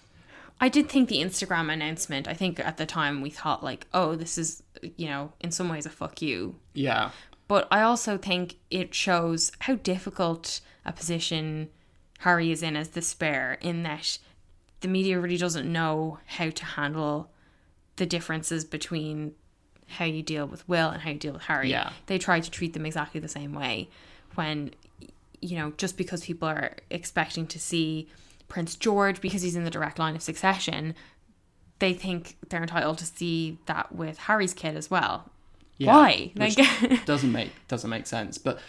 I did think the Instagram announcement, I think at the time we thought, like, oh, this is, you know, in some ways a fuck you.
yeah.
But I also think it shows how difficult a position Harry is in as the spare, in that the media really doesn't know how to handle the differences between how you deal with Will and how you deal with Harry.
Yeah.
They try to treat them exactly the same way when, you know, just because people are expecting to see Prince George because he's in the direct line of succession, they think they're entitled to see that with Harry's kid as well.
Yeah,
why?
Which
Like,
doesn't make sense. But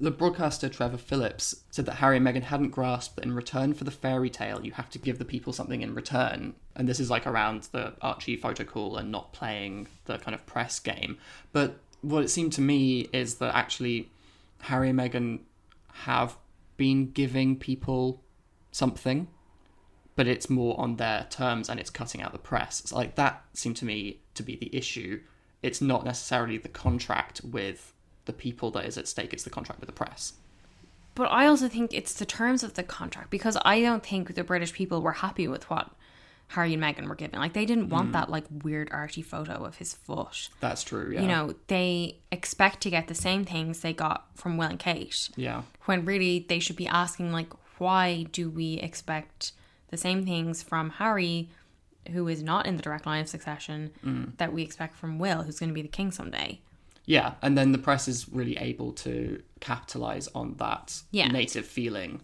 the broadcaster Trevor Phillips said that Harry and Meghan hadn't grasped that in return for the fairy tale, you have to give the people something in return. And this is like around the Archie photo call and not playing the kind of press game. But what it seemed to me is that actually Harry and Meghan have been giving people something, but it's more on their terms and it's cutting out the press. So, like, that seemed to me to be the issue. It's not necessarily the contract with the people that is at stake, it's the contract with the press.
but I also think it's the terms of the contract, because I don't think the British people were happy with what Harry and Meghan were given. Like, they didn't want that, like, weird Archie photo of his foot.
That's true, yeah.
You know, they expect to get the same things they got from Will and Kate.
Yeah.
When really they should be asking, like, why do we expect the same things from Harry, who is not in the direct line of succession, that we expect from Will, who's going to be the king someday?
Yeah, and then the press is really able to capitalise on that native feeling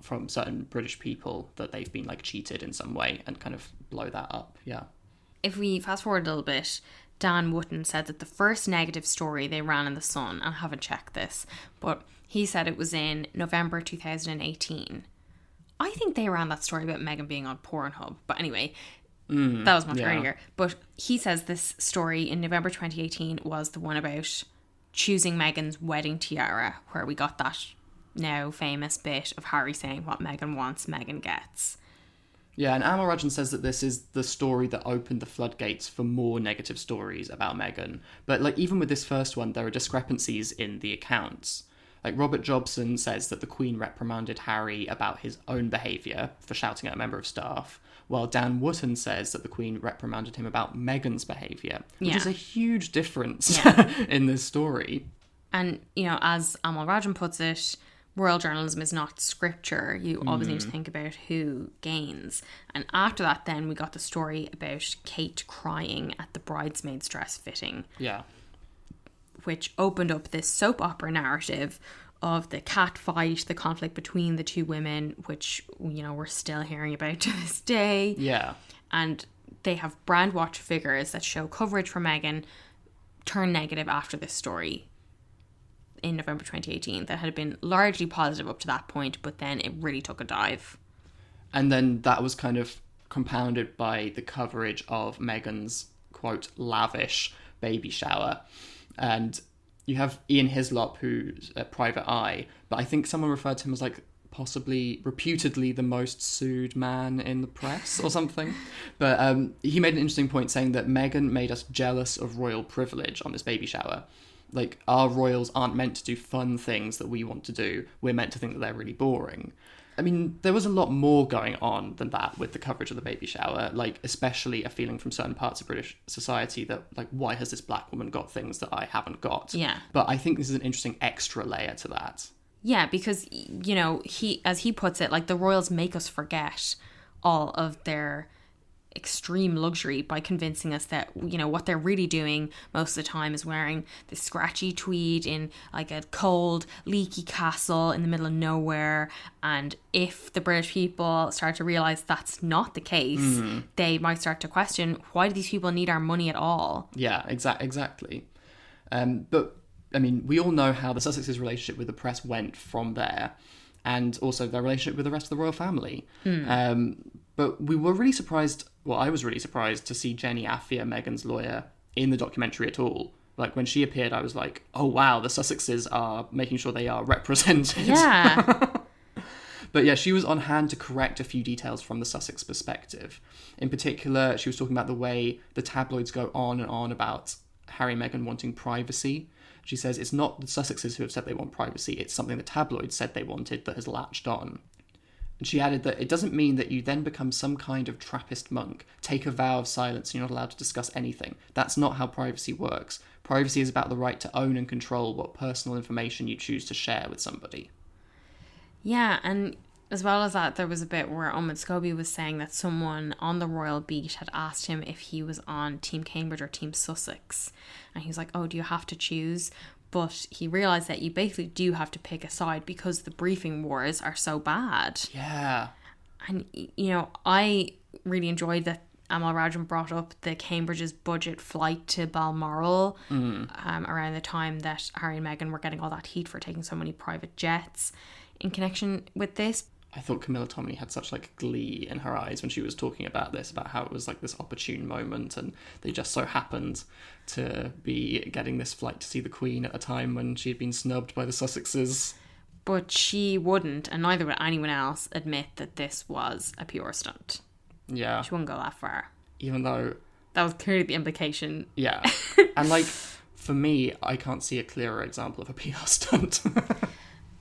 from certain British people that they've been, like, cheated in some way, and kind of blow that up, yeah.
If we fast forward a little bit, Dan Wootton said that the first negative story they ran in The Sun, and I haven't checked this, but he said it was in November 2018. I think they ran that story about Meghan being on Pornhub, but anyway, that was much earlier. But he says this story in November 2018 was the one about choosing Meghan's wedding tiara, where we got that now famous bit of Harry saying what Meghan wants, Meghan gets.
Yeah, and Amal Rajan says that this is the story that opened the floodgates for more negative stories about Meghan. But, like, even with this first one, there are discrepancies in the accounts. Like, Robert Jobson says that the Queen reprimanded Harry about his own behaviour for shouting at a member of staff, while Dan Wootton says that the Queen reprimanded him about Meghan's behaviour, which is a huge difference in this story.
And, you know, as Amal Rajan puts it, royal journalism is not scripture. You always need to think about who gains. And after that, then, we got the story about Kate crying at the bridesmaid's dress fitting.
Yeah.
Which opened up this soap opera narrative of the cat fight, the conflict between the two women, which, you know, we're still hearing about to this day.
Yeah.
And they have brand watch figures that show coverage for Meghan turn negative after this story in November 2018 that had been largely positive up to that point, but then it really took a dive.
And then that was kind of compounded by the coverage of Meghan's, quote, lavish baby shower. And you have Ian Hislop, who's a private eye, but I think someone referred to him as like possibly reputedly the most sued man in the press or something. But he made an interesting point saying that Meghan made us jealous of royal privilege on this baby shower. Like, our royals aren't meant to do fun things that we want to do. We're meant to think that they're really boring. I mean, there was a lot more going on than that with the coverage of the baby shower, like, especially a feeling from certain parts of British society that, like, why has this black woman got things that I haven't got?
Yeah.
But I think this is an interesting extra layer to that.
Yeah, because, you know, as he puts it, like, the royals make us forget all of their extreme luxury by convincing us that, you know, what they're really doing most of the time is wearing this scratchy tweed in like a cold, leaky castle in the middle of nowhere. And if the British people start to realise that's not the case, they might start to question, why do these people need our money at all?
Yeah, exactly. But I mean, we all know how the Sussexes' relationship with the press went from there, and also their relationship with the rest of the royal family. But we were really surprised, well, I was really surprised to see Jenny Afia, Meghan's lawyer, in the documentary at all. Like, when she appeared, I was like, oh, wow, the Sussexes are making sure they are represented.
Yeah.
But yeah, she was on hand to correct a few details from the Sussex perspective. In particular, she was talking about the way the tabloids go on and on about Harry and Meghan wanting privacy. She says it's not the Sussexes who have said they want privacy, it's something the tabloids said they wanted that has latched on. And she added that it doesn't mean that you then become some kind of Trappist monk, take a vow of silence and you're not allowed to discuss anything. That's not how privacy works. Privacy is about the right to own and control what personal information you choose to share with somebody.
Yeah, and as well as that, there was a bit where Omid Scobie was saying that someone on the royal beat had asked him if he was on Team Cambridge or Team Sussex. And he was like, oh, do you have to choose? But he realised that you basically do have to pick a side because the briefing wars are so bad.
Yeah.
And, you know, I really enjoyed that Amal Rajan brought up the Cambridge's budget flight to Balmoral around the time that Harry and Meghan were getting all that heat for taking so many private jets in connection with this.
I thought Camilla Tominey had such like glee in her eyes when she was talking about this, about how it was like this opportune moment and they just so happened to be getting this flight to see the Queen at a time when she had been snubbed by the Sussexes.
But she wouldn't, and neither would anyone else, admit that this was a PR stunt.
Yeah.
She wouldn't go that far.
Even though...
That was clearly the implication.
Yeah. And like, for me, I can't see a clearer example of a PR stunt.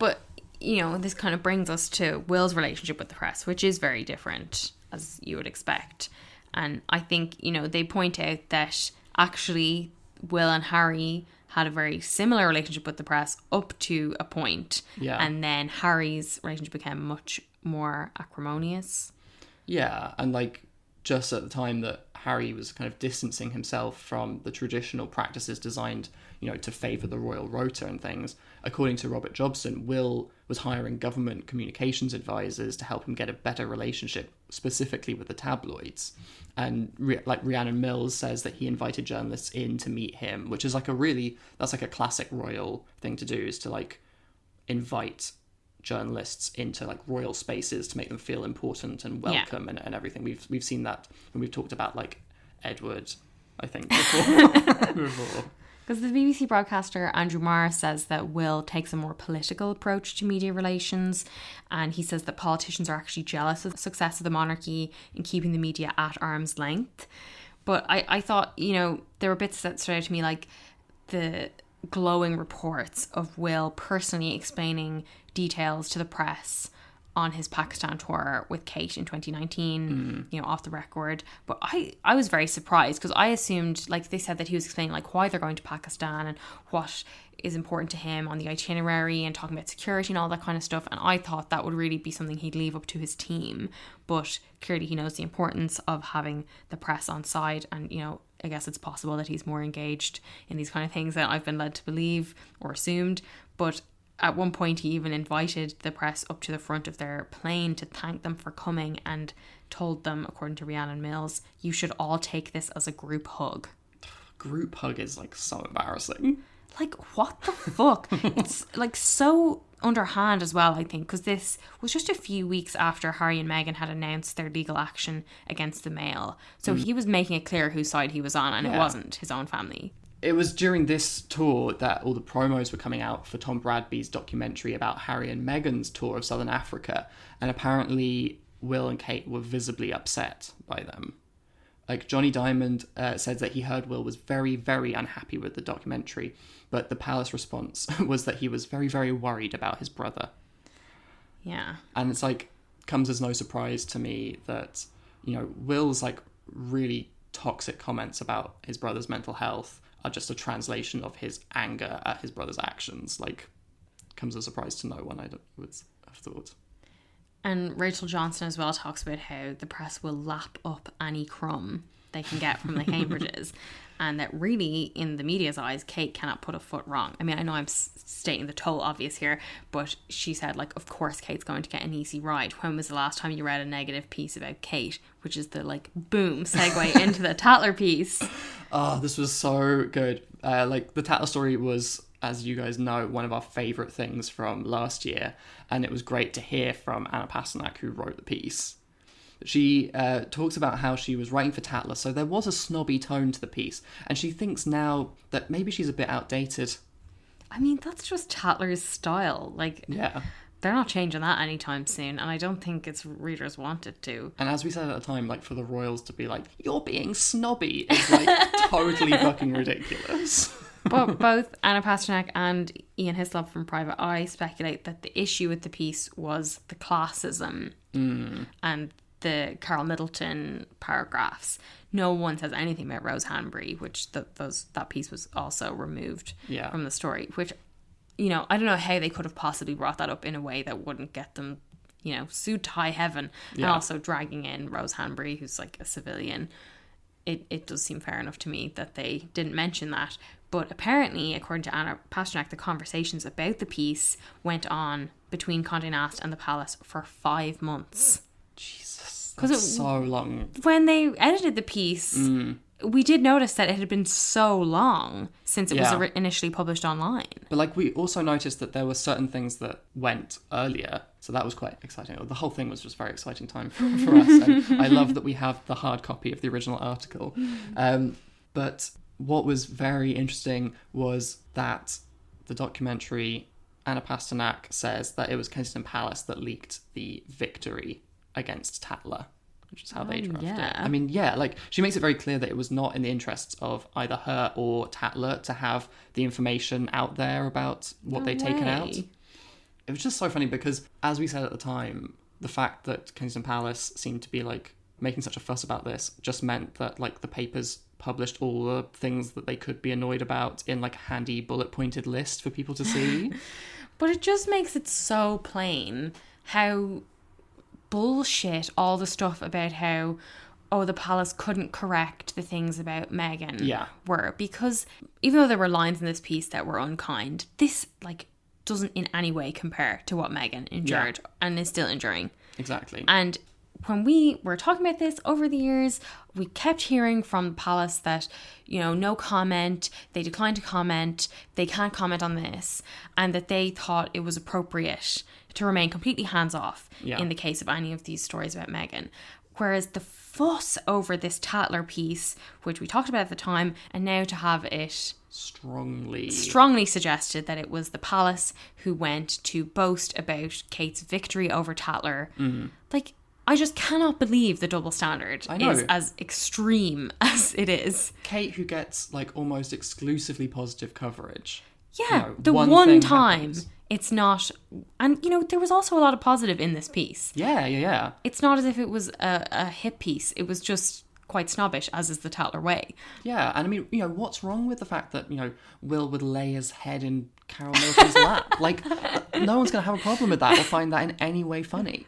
But... you know, this kind of brings us to Will's relationship with the press, which is very different, as you would expect. And I think, you know, they point out that actually Will and Harry had a very similar relationship with the press up to a point.
Yeah.
And then Harry's relationship became much more acrimonious.
Yeah, and like, just at the time that Harry was kind of distancing himself from the traditional practices designed, you know, to favour the royal rota and things, according to Robert Jobson, Will was hiring government communications advisors to help him get a better relationship, specifically with the tabloids. And like Rhiannon Mills says that he invited journalists in to meet him, which is like that's like a classic royal thing to do, is to like invite journalists into like royal spaces to make them feel important and welcome and everything. We've seen that when we've talked about like Edward, I think, before.
Because the BBC broadcaster Andrew Marr says that Will takes a more political approach to media relations, and he says that politicians are actually jealous of the success of the monarchy in keeping the media at arm's length. But I thought, you know, there were bits that stood out to me, like the glowing reports of Will personally explaining details to the press on his Pakistan tour with Kate in 2019, you know, off the record. But I was very surprised because I assumed, like, they said that he was explaining like why they're going to Pakistan and what is important to him on the itinerary and talking about security and all that kind of stuff. And I thought that would really be something he'd leave up to his team. But clearly he knows the importance of having the press on side, and, you know, I guess it's possible that he's more engaged in these kind of things than I've been led to believe or assumed. But at one point, he even invited the press up to the front of their plane to thank them for coming and told them, according to Rhiannon Mills, you should all take this as a group hug.
Group hug is like so embarrassing.
Like, what the fuck? It's like so underhand as well, I think, because this was just a few weeks after Harry and Meghan had announced their legal action against the Mail. So he was making it clear whose side he was on, and it wasn't his own family.
It was during this tour that all the promos were coming out for Tom Bradby's documentary about Harry and Meghan's tour of Southern Africa, and apparently Will and Kate were visibly upset by them. Like, Johnny Diamond said that he heard Will was very, very unhappy with the documentary, but the palace response was that he was very, very worried about his brother.
Yeah.
And it's like, comes as no surprise to me that, you know, Will's like really toxic comments about his brother's mental health are just a translation of his anger at his brother's actions. Like, comes as a surprise to no one, I would have thought.
And Rachel Johnson as well talks about how the press will lap up any crumb they can get from the Cambridges, and that really, in the media's eyes, Kate cannot put a foot wrong. I mean, I know I'm stating the total obvious here, but she said, like, of course Kate's going to get an easy ride. When was the last time you read a negative piece about Kate? Which is the, like, boom, segue into the Tatler piece.
Oh, this was so good. Like, the Tatler story was, as you guys know, one of our favourite things from last year, and it was great to hear from Anna Pasternak, who wrote the piece. She talks about how she was writing for Tatler, so there was a snobby tone to the piece, and she thinks now that maybe she's a bit outdated.
I mean, that's just Tatler's style. Like,
Yeah.
they're not changing that anytime soon, and I don't think its readers want it to.
And as we said at the time, like, for the royals to be like, you're being snobby is, like, totally fucking ridiculous.
But both Anna Pasternak and Ian Hislop from Private Eye speculate that the issue with the piece was the classism and the Carl Middleton paragraphs. No one says anything about Rose Hanbury, which that piece was also removed from the story, which, you know, I don't know how they could have possibly brought that up in a way that wouldn't get them, you know, sued to high heaven. And also dragging in Rose Hanbury, who's like a civilian. It does seem fair enough to me that they didn't mention that. But apparently, according to Anna Pasternak, the conversations about the piece went on between Condé Nast and the palace for 5 months.
Jesus, that's so long.
When they edited the piece, we did notice that it had been so long since it was initially published online.
But, like, we also noticed that there were certain things that went earlier, so that was quite exciting. The whole thing was just a very exciting time for us, and I love that we have the hard copy of the original article. But what was very interesting was that the documentary, Anna Pasternak says that it was Kensington Palace that leaked the victory against Tatler, which is how they drafted it. I mean, like, she makes it very clear that it was not in the interests of either her or Tatler to have the information out there about what they'd taken out. It was just so funny because, as we said at the time, the fact that Kensington Palace seemed to be, like, making such a fuss about this just meant that, like, the papers published all the things that they could be annoyed about in, like, a handy bullet-pointed list for people to see.
But it just makes it so plain how bullshit all the stuff about how, oh, the palace couldn't correct the things about Meghan were. Because even though there were lines in this piece that were unkind, this, like, doesn't in any way compare to what Meghan endured and is still enduring.
Exactly.
And when we were talking about this over the years, we kept hearing from the palace that, you know, no comment, they declined to comment, they can't comment on this, and that they thought it was appropriate to remain completely hands-off in the case of any of these stories about Meghan. Whereas the fuss over this Tatler piece, which we talked about at the time, and now to have it strongly suggested that it was the palace who went to boast about Kate's victory over Tatler. Like, I just cannot believe the double standard is as extreme as it is.
Kate, who gets, like, almost exclusively positive coverage.
Yeah,
you know,
the one time
happens.
It's not... And, you know, there was also a lot of positive in this piece.
Yeah.
It's not as if it was a hit piece. It was just quite snobbish, as is the Tatler way.
Yeah, and I mean, you know, what's wrong with the fact that, you know, Will would lay his head in Carol Middleton's lap? Like, no one's going to have a problem with that or find that in any way funny.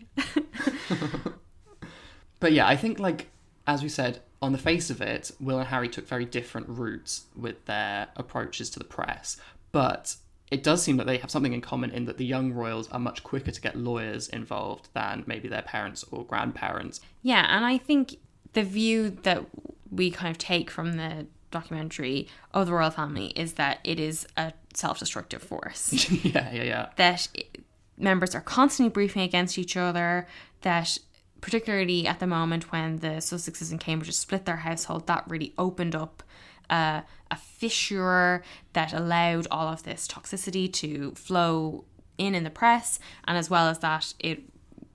But yeah, I think, like, as we said, on the face of it, Will and Harry took very different routes with their approaches to the press. But it does seem that they have something in common in that the young royals are much quicker to get lawyers involved than maybe their parents or grandparents.
Yeah, and I think the view that we kind of take from the documentary of the royal family is that it is a self-destructive force.
Yeah.
That members are constantly briefing against each other, that particularly at the moment when the Sussexes and Cambridges split their household, that really opened up a fissure that allowed all of this toxicity to flow in the press, and as well as that, it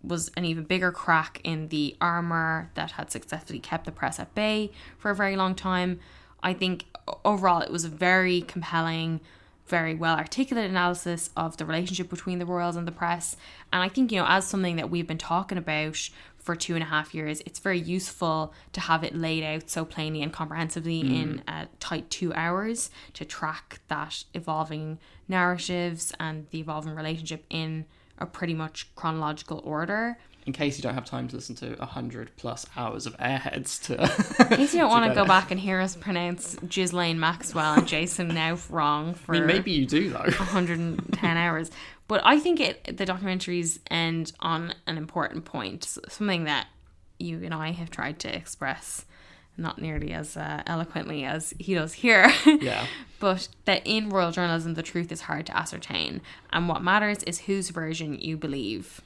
was an even bigger crack in the armour that had successfully kept the press at bay for a very long time. I think overall it was a very compelling, very well articulated analysis of the relationship between the royals and the press. And I think, as something that we've been talking about for 2.5 years, it's very useful to have it laid out so plainly and comprehensively in a tight 2 hours to track that evolving narratives and the evolving relationship in a pretty much chronological order.
In case you don't have time to listen to 100+ hours of Airheads to...
In case you don't want to go back and hear us pronounce Ghislaine Maxwell and Jason Knauf wrong for...
I mean, maybe you do, though.
110 hours. But I think the documentaries end on an important point, something that you and I have tried to express, not nearly as eloquently as he does here.
Yeah.
But that in royal journalism, the truth is hard to ascertain. And what matters is whose version you believe.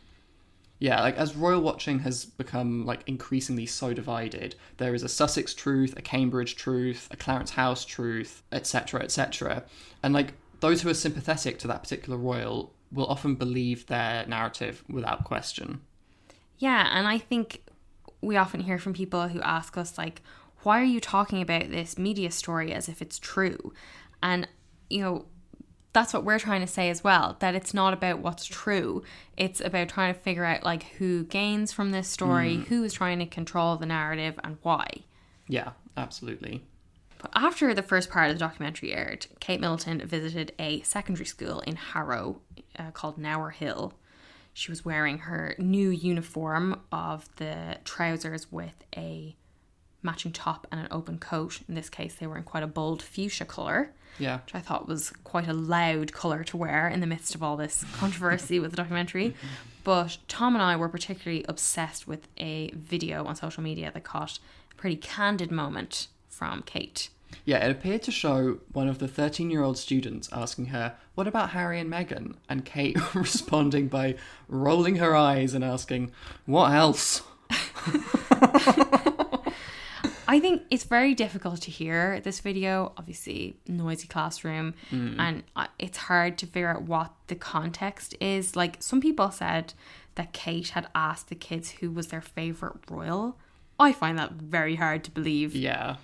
Yeah, like as royal watching has become like increasingly so divided, there is a Sussex truth, a Cambridge truth, a Clarence House truth, etc., etc. And like those who are sympathetic to that particular royal will often believe their narrative without question.
Yeah, and I think we often hear from people who ask us like, why are you talking about this media story as if it's true? And, that's what we're trying to say as well, that it's not about what's true. It's about trying to figure out like who gains from this story, who is trying to control the narrative and why.
Yeah, absolutely.
But after the first part of the documentary aired, Kate Middleton visited a secondary school in Harrow called Nower Hill. She was wearing her new uniform of the trousers with a matching top and an open coat. In this case, they were in quite a bold fuchsia colour.
Yeah.
Which I thought was quite a loud colour to wear in the midst of all this controversy with the documentary. But Tom and I were particularly obsessed with a video on social media that caught a pretty candid moment from Kate.
Yeah, it appeared to show one of the 13-year-old students asking her, "What about Harry and Meghan?" And Kate responding by rolling her eyes and asking, "What else?"
I think it's very difficult to hear this video, obviously noisy classroom, and it's hard to figure out what the context is. Like, some people said that Kate had asked the kids who was their favourite royal. I find that very hard to believe.
Yeah.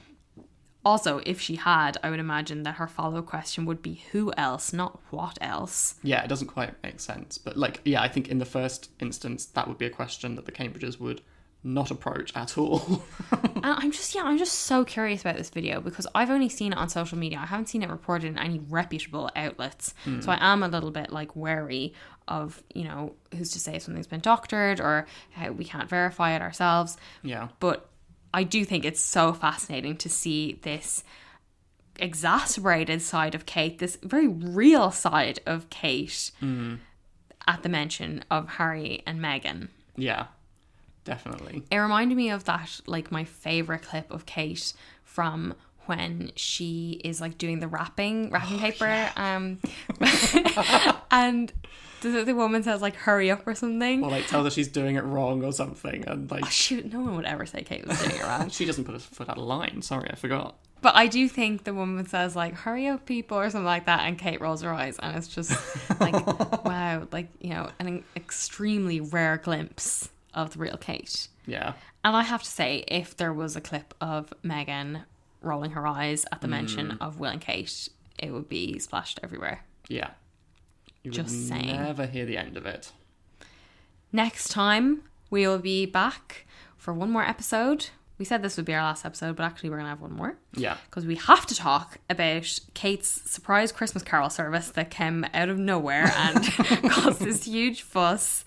Also, if she had, I would imagine that her follow-up question would be who else, not what else.
Yeah, it doesn't quite make sense. But I think in the first instance, that would be a question that the Cambridges would not approach at all.
And I'm just so curious about this video because I've only seen it on social media. I haven't seen it reported in any reputable outlets. So I am a little bit wary of, who's to say if something's been doctored or how we can't verify it ourselves.
Yeah.
But I do think it's so fascinating to see this exacerbated side of Kate, this very real side of Kate at the mention of Harry and Meghan.
Yeah. Definitely.
It reminded me of that, my favourite clip of Kate from when she is doing the wrapping paper. Yeah. And the woman says hurry up or something.
Or tells her she's doing it wrong or something. And
oh, shoot, no one would ever say Kate was doing it wrong.
She doesn't put a foot out of line. Sorry, I forgot.
But I do think the woman says hurry up people or something like that, and Kate rolls her eyes, and it's just wow, an extremely rare glimpse of the real Kate.
Yeah.
And I have to say, if there was a clip of Meghan rolling her eyes at the mention of Will and Kate, it would be splashed everywhere.
Yeah. You
just
would
saying.
Never hear the end of it.
Next time, we will be back for one more episode. We said this would be our last episode, but actually we're going to have one more.
Yeah.
Because we have to talk about Kate's surprise Christmas carol service that came out of nowhere and caused this huge fuss,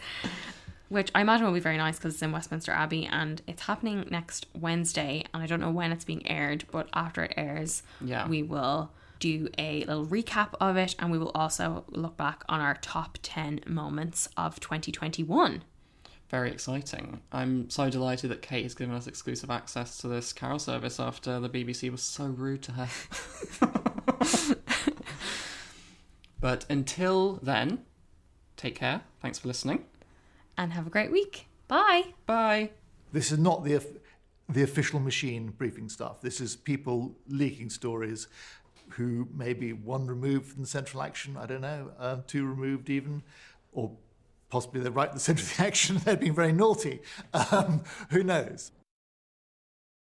which I imagine will be very nice because it's in Westminster Abbey and it's happening next Wednesday. And I don't know when it's being aired, but after it airs, we will do a little recap of it, and we will also look back on our top 10 moments of 2021.
Very exciting. I'm so delighted that Kate has given us exclusive access to this Carol service after the BBC was so rude to her. But until then, take care. Thanks for listening.
And have a great week. Bye.
Bye.
This is not the official machine briefing stuff. This is people leaking stories who may be one removed from the central action, I don't know, two removed even, or possibly they're right at the centre of the action, they're being very naughty. Who knows?